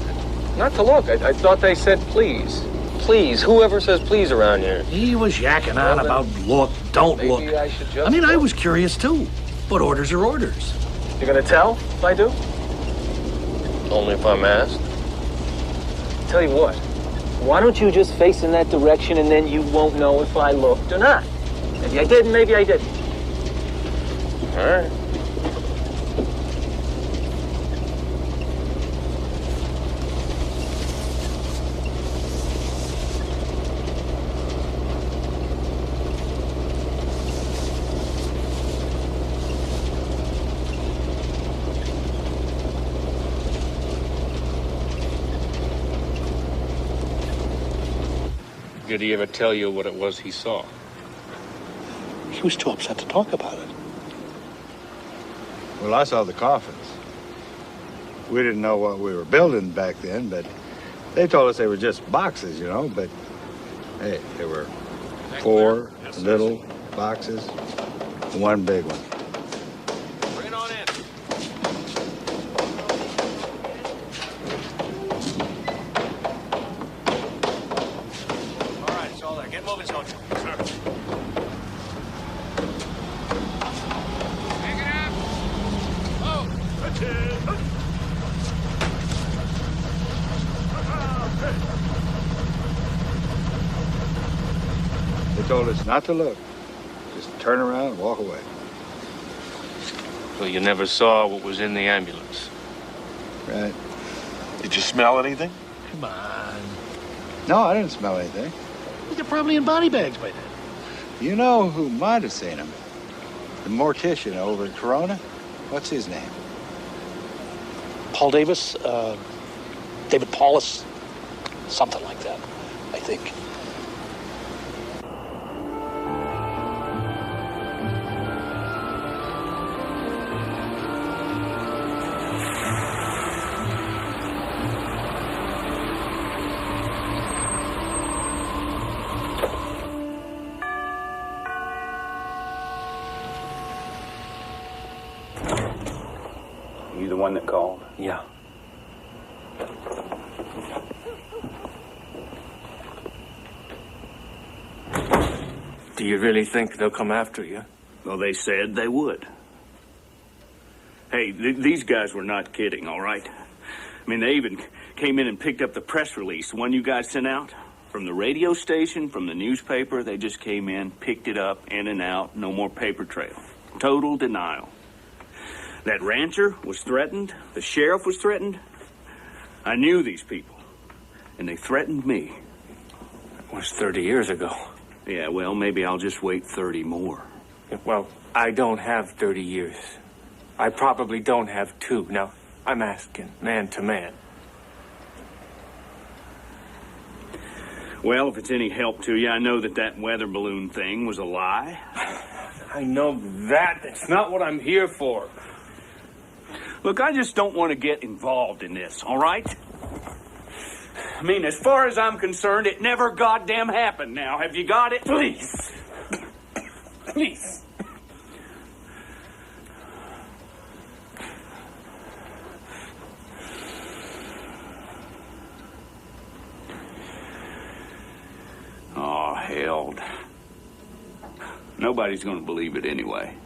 Not to look. I thought they said please. please. Whoever says please around here? He was yakking on about look, don't look. I mean, I was curious too. But orders are orders. You're gonna tell if I do? Only if I'm asked. Tell you what. Why don't you just face in that direction and then you won't know if I looked or not? Maybe I did and maybe I didn't. All right. Did he ever tell you what it was he saw? He was too upset to talk about it. Well, I saw the coffins. We didn't know what we were building back then, but they told us they were just boxes, you know, but hey, there were 4 little boxes, 1 big one. Bring it on in. All right, it's all there. Get moving, soldier. Sir. They told us not to look. Just turn around and walk away. So you never saw what was in the ambulance? Right. Did you smell anything? Come on. No, I didn't smell anything. They're probably in body bags by then. You know who might have seen him? The mortician over at Corona. What's his name? Paul Davis, David Paulus, something like that, I think. You the one that called? Yeah. Do you really think they'll come after you? Well, they said they would. Hey, these guys were not kidding, all right? I mean, they even came in and picked up the press release, the one you guys sent out. From the radio station, from the newspaper, they just came in, picked it up, in and out, no more paper trail. Total denial. That rancher was threatened. The sheriff was threatened. I knew these people, and they threatened me. It was 30 years ago. Yeah, well, maybe I'll just wait 30 more. Well, I don't have 30 years. I probably don't have 2. Now, I'm asking man to man. Well, if it's any help to you, I know that weather balloon thing was a lie. I know that. That's not what I'm here for. Look, I just don't want to get involved in this, all right? I mean, as far as I'm concerned, it never goddamn happened now. Have you got it? Please. Please. Oh, hell. Nobody's going to believe it anyway.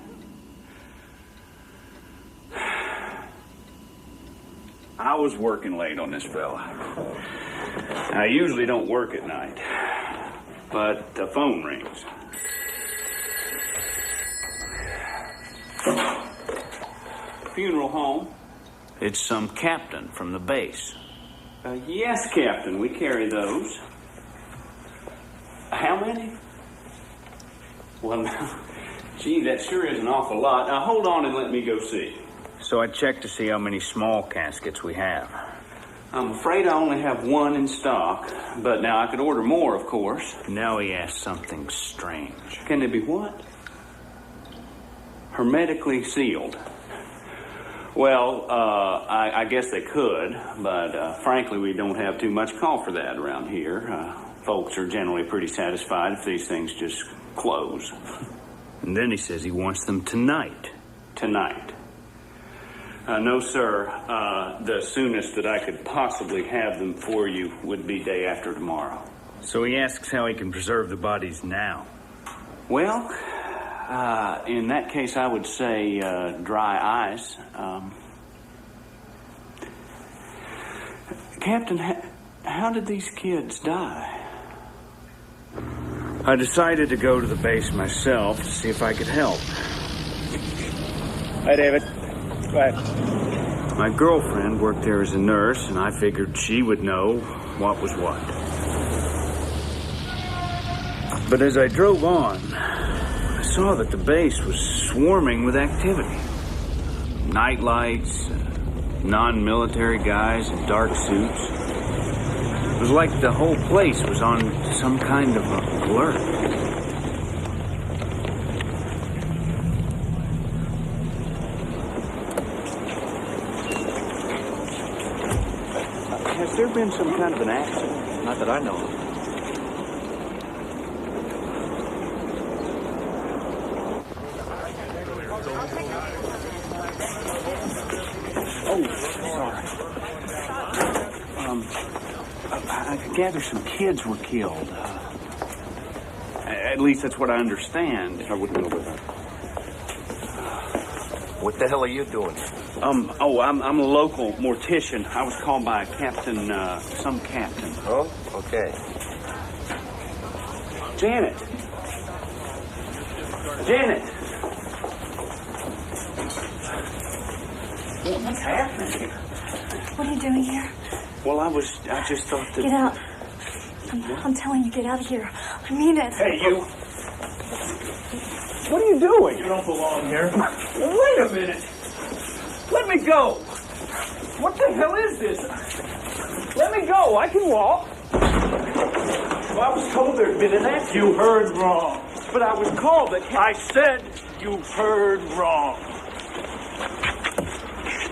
I was working late on this fella. I usually don't work at night, but the phone rings. Funeral home. It's some captain from the base. Yes, Captain, we carry those. How many? Well, now, gee, that sure is an awful lot. Now, hold on and let me go see. So I checked to see how many small caskets we have. I'm afraid I only have 1 in stock, but now I could order more, of course. Now he asks something strange. Can they be what? Hermetically sealed. Well, I guess they could, but frankly, we don't have too much call for that around here. Folks are generally pretty satisfied if these things just close. And then he says he wants them tonight. Tonight. No, sir. The soonest that I could possibly have them for you would be day after tomorrow. So he asks how he can preserve the bodies now. Well, in that case, I would say dry ice. Captain, how did these kids die? I decided to go to the base myself to see if I could help. Hi, David. Go ahead. My girlfriend worked there as a nurse, and I figured she would know what was what. But as I drove on, I saw that the base was swarming with activity. Night lights, non-military guys in dark suits. It was like the whole place was on some kind of alert. Has there been some kind of an accident? Not that I know of. I gather some kids were killed. At least that's what I understand. I wouldn't know about. What the hell are you doing? I'm a local mortician. I was called by Captain, some captain. Oh, okay. Janet! Janet! What's happening here? What are you doing here? Well, I just thought that... Get out. I'm telling you, get out of here. I mean it. Hey, you. What are you doing? You don't belong here. Wait a minute. Let me go. What the hell is this? Let me go. I can walk. Well, I was told there'd been an accident. You heard wrong. But I was called that... I said you heard wrong.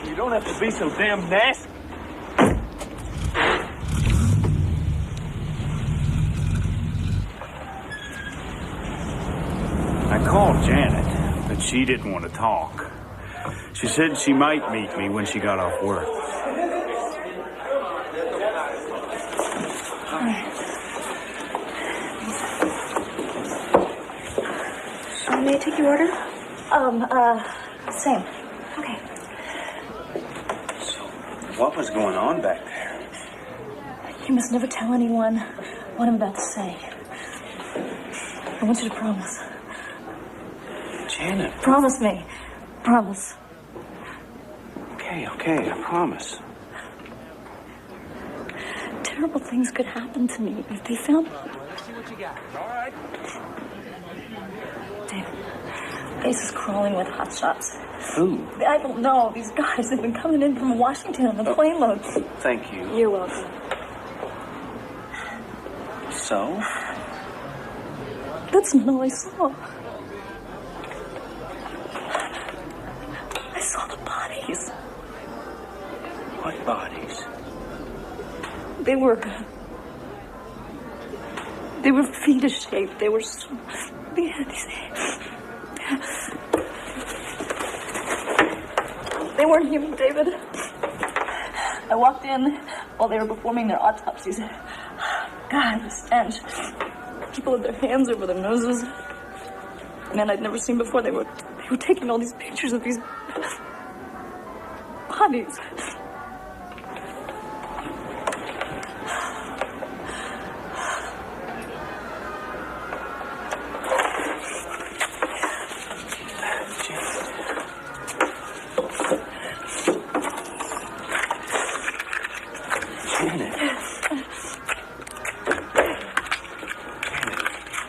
You don't have to be so damn nasty. I called Janet, but she didn't want to talk. She said she might meet me when she got off work. So, may I take your order? Same. Okay. So, what was going on back there? You must never tell anyone what I'm about to say. I want you to promise. Janet. Promise me. Promise. Okay, I promise. Terrible things could happen to me if they found me. See what you got. All right. David, base is crawling with hotshots. Who? I don't know. These guys have been coming in from Washington on the plane loads. Thank you. You're welcome. So? That's not all I saw. I saw the bodies. What bodies? They were fetus shaped. They were so... They had these... They weren't human, David. I walked in while they were performing their autopsies. God, the stench. People with their hands over their noses. Men I'd never seen before. They were taking all these pictures of these bodies.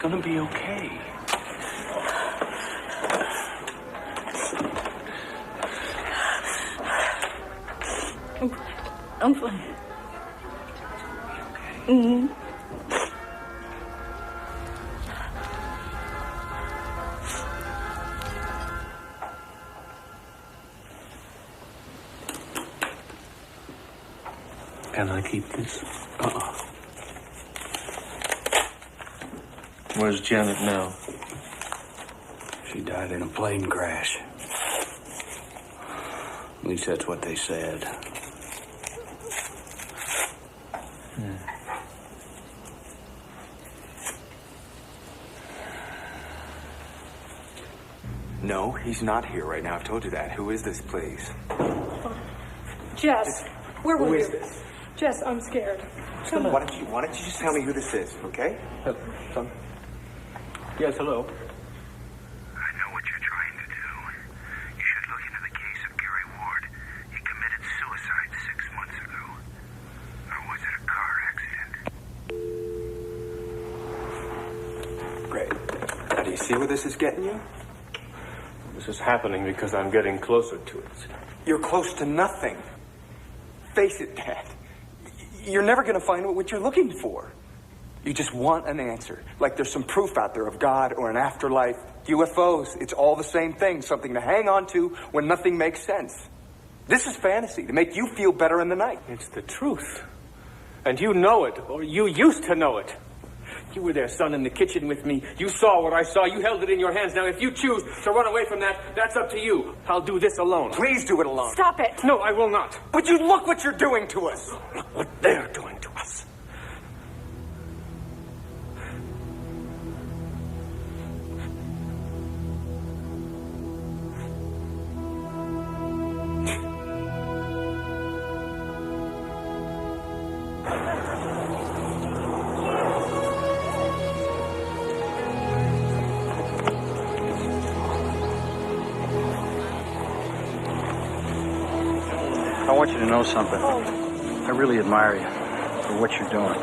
Gonna be okay. I'm fine. Mm-hmm. Can I keep this? Where's Janet now? She died in a plane crash. At least that's what they said. No, he's not here right now. I've told you that. Who is this, please? Jess, where were Who you? is this? Jess, I'm scared. Come on. Why don't you just tell me who this is, okay? Yes, hello. I know what you're trying to do. You should look into the case of Gary Ward. He committed suicide 6 months ago. Or was it a car accident? Great. Now, do you see where this is getting you? This is happening because I'm getting closer to it. You're close to nothing. Face it, Dad. You're never going to find what you're looking for. You just want an answer. Like there's some proof out there of God or an afterlife. UFOs, it's all the same thing. Something to hang on to when nothing makes sense. This is fantasy to make you feel better in the night. It's the truth. And you know it, or you used to know it. You were there, son, in the kitchen with me. You saw what I saw. You held it in your hands. Now, if you choose to run away from that, that's up to you. I'll do this alone. Please do it alone. Stop it. No, I will not. But you look what you're doing to us. Look what they're doing to us. I want you to know something. I really admire you for what you're doing.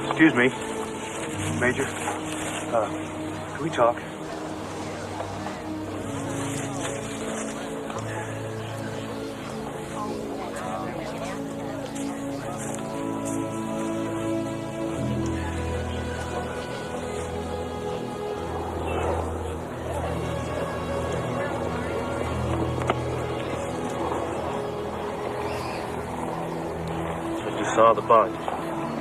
Excuse me, Major. Can we talk? Saw the body?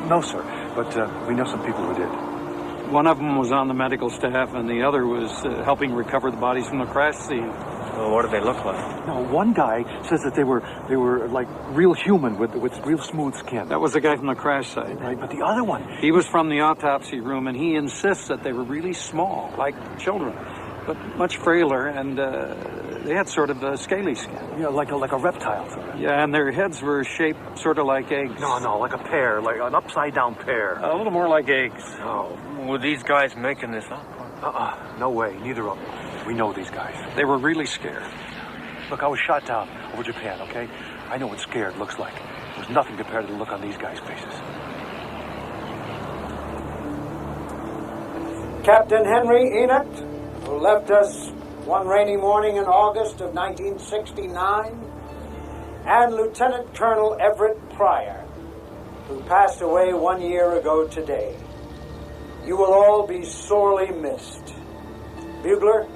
No, sir, but we know some people who did. One of them was on the medical staff, and the other was helping recover the bodies from the crash scene. Well, what do they look like? No, one guy says that they were like real human with real smooth skin. That was the guy from the crash site. Right, but the other one, he was from the autopsy room, and he insists that they were really small, like children, but much frailer, and they had sort of a scaly skin. Yeah, like a reptile sort of. Yeah, and their heads were shaped sort of like eggs. No, like a pear, like an upside-down pear. A little more like eggs. Oh, were these guys making this up? No way, neither of them. We know these guys. They were really scared. Look, I was shot down over Japan, okay? I know what scared looks like. It was nothing compared to the look on these guys' faces. Captain Henry Enoch, who left us one rainy morning in August of 1969, and Lieutenant Colonel Everett Pryor, who passed away 1 year ago today. You will all be sorely missed. Bugler,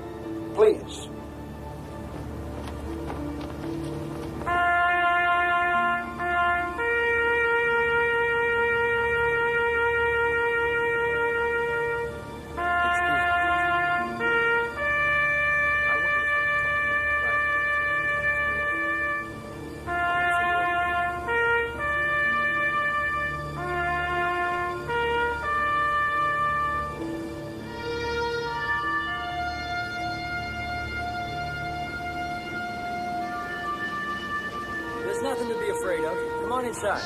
please. There's nothing to be afraid of. Come on inside.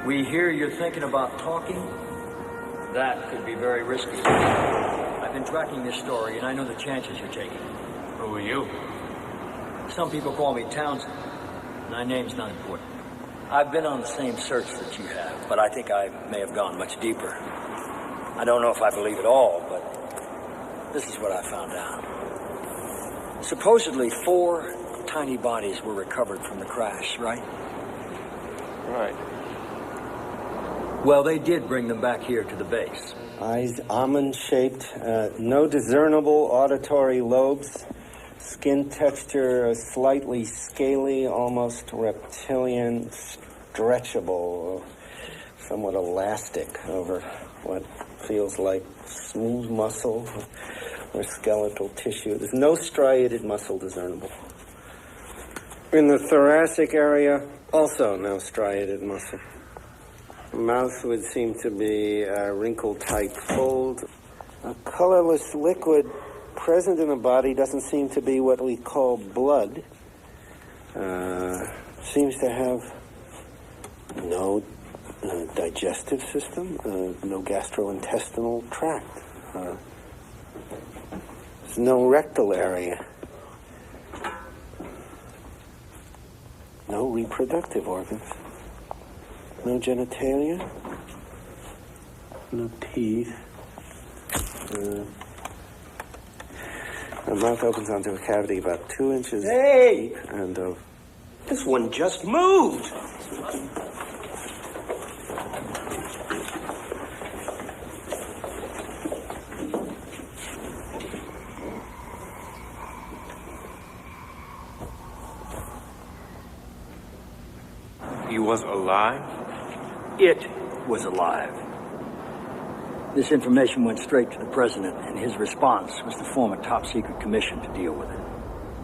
We hear you're thinking about talking. That could be very risky. I've been tracking this story, and I know the chances you're taking. Who are you? Some people call me Townsend. My name's not important. I've been on the same search that you have, but I think I may have gone much deeper. I don't know if I believe it all, but this is what I found out. Supposedly 4 tiny bodies were recovered from the crash, right? Right. Well, they did bring them back here to the base. Eyes almond-shaped, no discernible auditory lobes, skin texture slightly scaly, almost reptilian, stretchable, somewhat elastic over what feels like smooth muscle. or skeletal tissue. There's no striated muscle discernible. In the thoracic area, also no striated muscle. The mouth would seem to be a wrinkle-type fold. A colorless liquid present in the body doesn't seem to be what we call blood. Seems to have no digestive system, no gastrointestinal tract. There's no rectal area. No reproductive organs. No genitalia. No teeth. The mouth opens onto a cavity about 2 inches deep and this one just moved. He was alive? It was alive. This information went straight to the president, and his response was to form a top-secret commission to deal with it.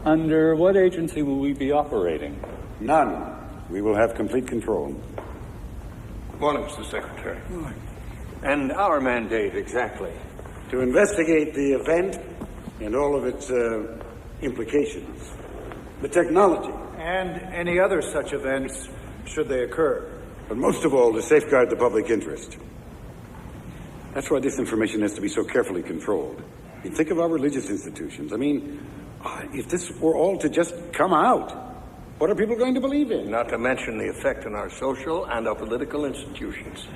Under what agency will we be operating? None. We will have complete control. Morning, Mr. Secretary. And our mandate exactly? To investigate the event and all of its implications. The technology. And any other such events, should they occur. But most of all, to safeguard the public interest. That's why this information has to be so carefully controlled. You think of our religious institutions. I mean, if this were all to just come out, what are people going to believe in? Not to mention the effect on our social and our political institutions.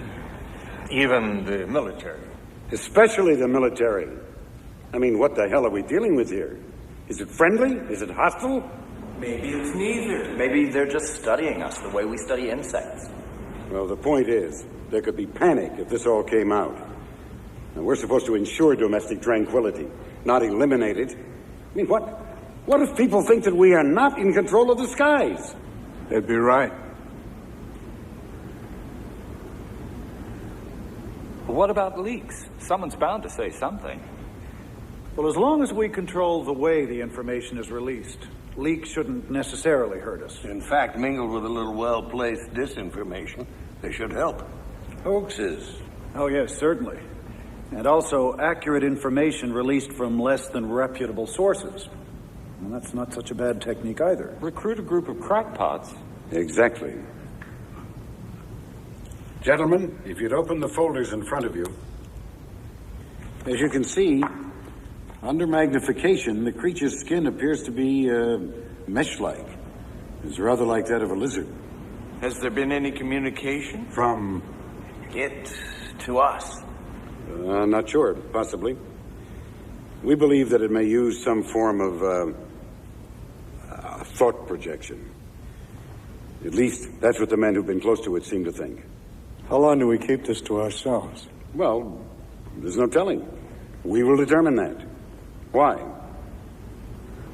Even the military. Especially the military. I mean, what the hell are we dealing with here? Is it friendly? Is it hostile? Maybe it's neither. Maybe they're just studying us the way we study insects. Well, the point is, there could be panic if this all came out. And we're supposed to ensure domestic tranquility, not eliminate it. I mean, what if people think that we are not in control of the skies? They'd be right. What about leaks? Someone's bound to say something. Well, as long as we control the way the information is released, leaks shouldn't necessarily hurt us. In fact, mingled with a little well-placed disinformation, they should help. Hoaxes. Oh, yes, certainly. And also accurate information released from less than reputable sources. And that's not such a bad technique either. Recruit a group of crackpots. Exactly. Gentlemen, if you'd open the folders in front of you. As you can see, under magnification, the creature's skin appears to be mesh-like. It's rather like that of a lizard. Has there been any communication? From it to us? Not sure. Possibly. We believe that it may use some form of thought projection. At least, that's what the men who've been close to it seem to think. How long do we keep this to ourselves? Well, there's no telling. We will determine that. Why?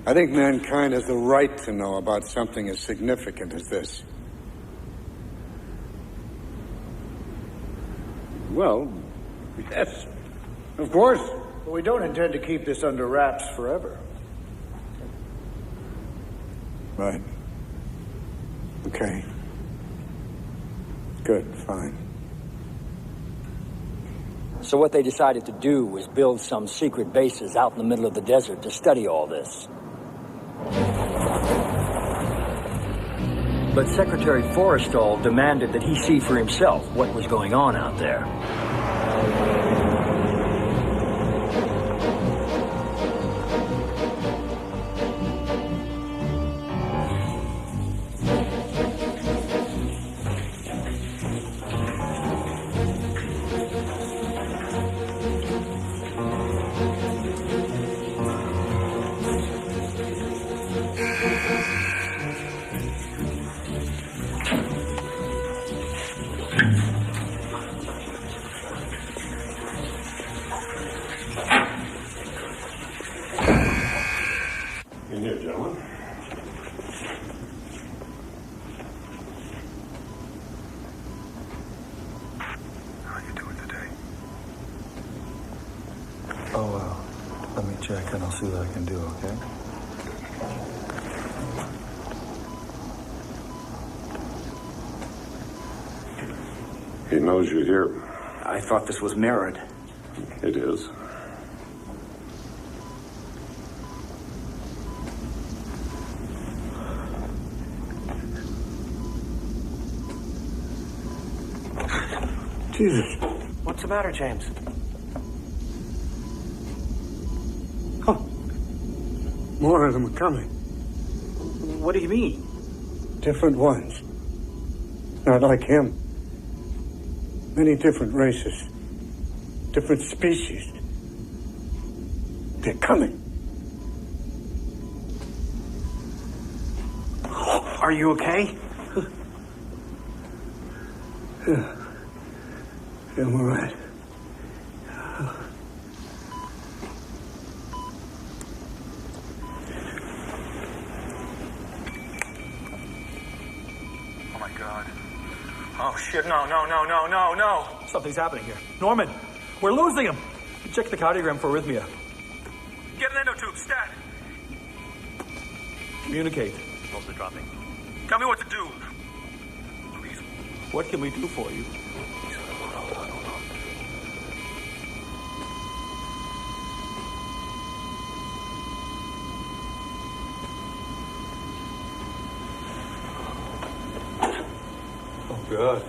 I think mankind has the right to know about something as significant as this. Well, yes, of course. But we don't intend to keep this under wraps forever. Right. Okay. Good, fine. So what they decided to do was build some secret bases out in the middle of the desert to study all this. But Secretary Forrestal demanded that he see for himself what was going on out there. In here, gentlemen. Oh, Let me check and I'll see what I can do, okay? He knows you're here. I thought this was mirrored. It is. Jesus. What's the matter, James? More of them are coming. What do you mean? Different ones. Not like him. Many different races. Different species. They're coming. Are you okay? Yeah. I'm all right. Oh my God. Oh shit, no. Something's happening here. Norman, we're losing him. Check the cardiogram for arrhythmia. Get an endotube, stat. Communicate. Pulse are dropping. Tell me what to do. Please. What can we do for you? Oh, God.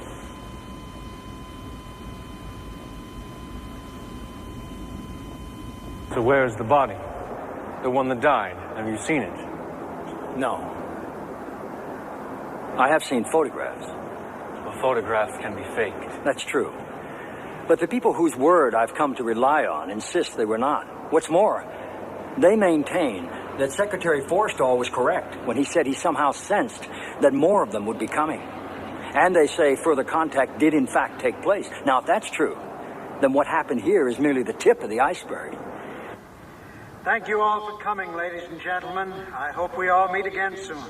So where's the body? The one that died? Have you seen it? No. I have seen photographs. Well, photographs can be faked. That's true. But the people whose word I've come to rely on insist they were not. What's more, they maintain that Secretary Forstall was correct when he said he somehow sensed that more of them would be coming. And they say further contact did in fact take place. Now, if that's true, then what happened here is merely the tip of the iceberg. Thank you all for coming, ladies and gentlemen. I hope we all meet again soon.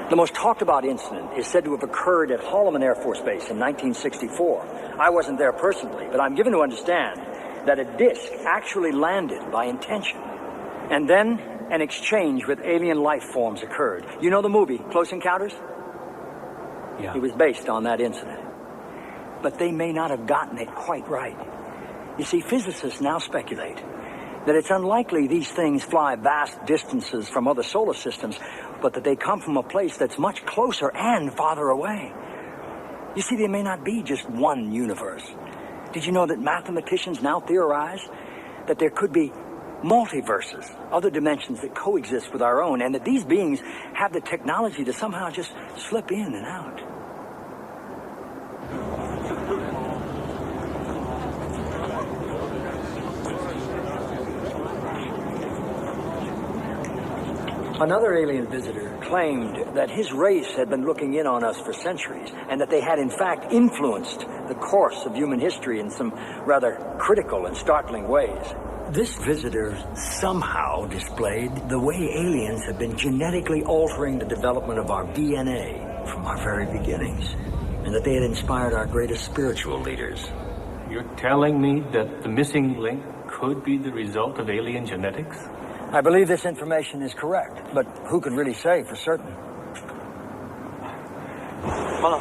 The most talked about incident is said to have occurred at Holloman Air Force Base in 1964. I wasn't there personally, but I'm given to understand that a disc actually landed by intention. And then an exchange with alien life forms occurred. You know the movie, Close Encounters? Yeah. It was based on that incident. But they may not have gotten it quite right. You see, physicists now speculate that it's unlikely these things fly vast distances from other solar systems, but that they come from a place that's much closer and farther away. You see, there may not be just one universe. Did you know that mathematicians now theorize that there could be multiverses, other dimensions that coexist with our own, and that these beings have the technology to somehow just slip in and out? Another alien visitor claimed that his race had been looking in on us for centuries, and that they had in fact influenced the course of human history in some rather critical and startling ways. This visitor somehow displayed the way aliens have been genetically altering the development of our DNA from our very beginnings, and that they had inspired our greatest spiritual leaders. You're telling me that the missing link could be the result of alien genetics? I believe this information is correct, but who can really say for certain? Mom,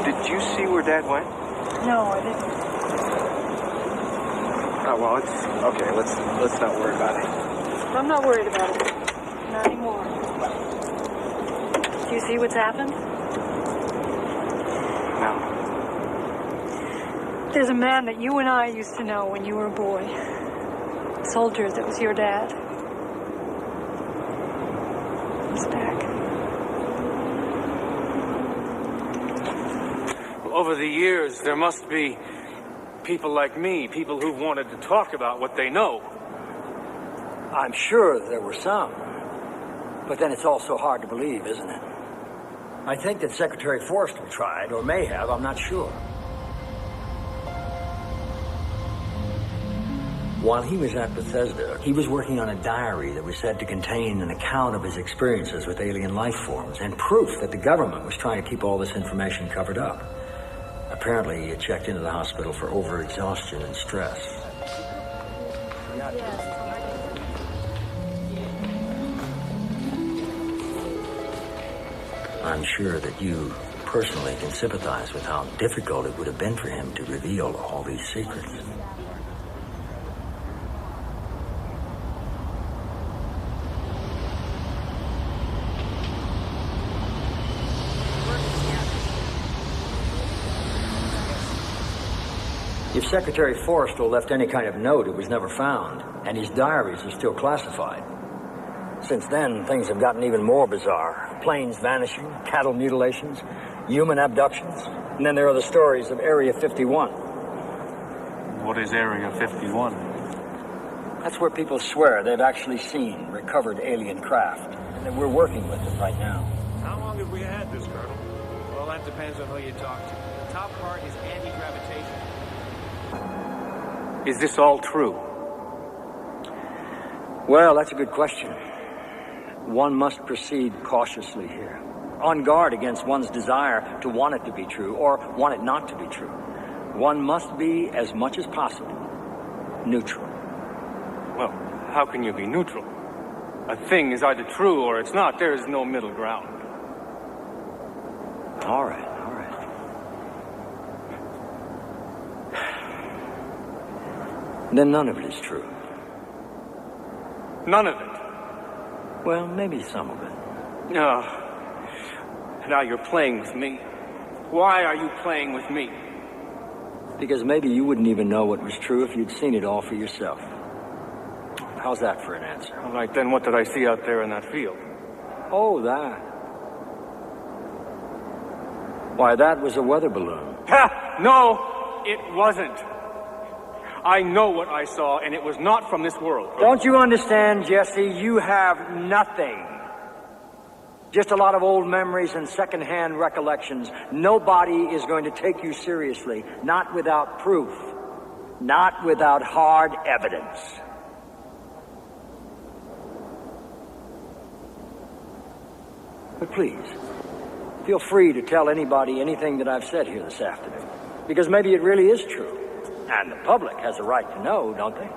did you see where Dad went? No, I didn't. Oh, well, it's okay. Let's not worry about it. I'm not worried about it. Not anymore. Do you see what's happened? No. There's a man that you and I used to know when you were a boy. A soldier that was your dad. He's back. Over the years, there must be people like me, people who've wanted to talk about what they know. I'm sure there were some. But then it's also hard to believe, isn't it? I think that Secretary Forster tried, or may have, I'm not sure. While he was at Bethesda, he was working on a diary that was said to contain an account of his experiences with alien life forms and proof that the government was trying to keep all this information covered up. Apparently, he had checked into the hospital for overexhaustion and stress. I'm sure that you personally can sympathize with how difficult it would have been for him to reveal all these secrets. If Secretary Forrestal left any kind of note, it was never found, and his diaries are still classified. Since then, things have gotten even more bizarre. Planes vanishing, cattle mutilations, human abductions, and then there are the stories of Area 51. What is Area 51? That's where people swear they've actually seen recovered alien craft, and that we're working with it right now. How long have we had this, Colonel? Well, that depends on who you talk to. The top part is anti-gravitation. Is this all true? Well, that's a good question. One must proceed cautiously here, on guard against one's desire to want it to be true or want it not to be true. One must be, as much as possible, neutral. Well, how can you be neutral? A thing is either true or it's not. There is no middle ground. All right. Then none of it is true. None of it? Well, maybe some of it. No. Now you're playing with me. Why are you playing with me? Because maybe you wouldn't even know what was true if you'd seen it all for yourself. How's that for an answer? All right, then what did I see out there in that field? Oh, that. Why, that was a weather balloon. Ha! No, it wasn't. I know what I saw, and it was not from this world. Don't you understand, Jesse? You have nothing. Just a lot of old memories and second-hand recollections. Nobody is going to take you seriously, not without proof, not without hard evidence. But please, feel free to tell anybody anything that I've said here this afternoon, because maybe it really is true. And the public has a right to know, don't they?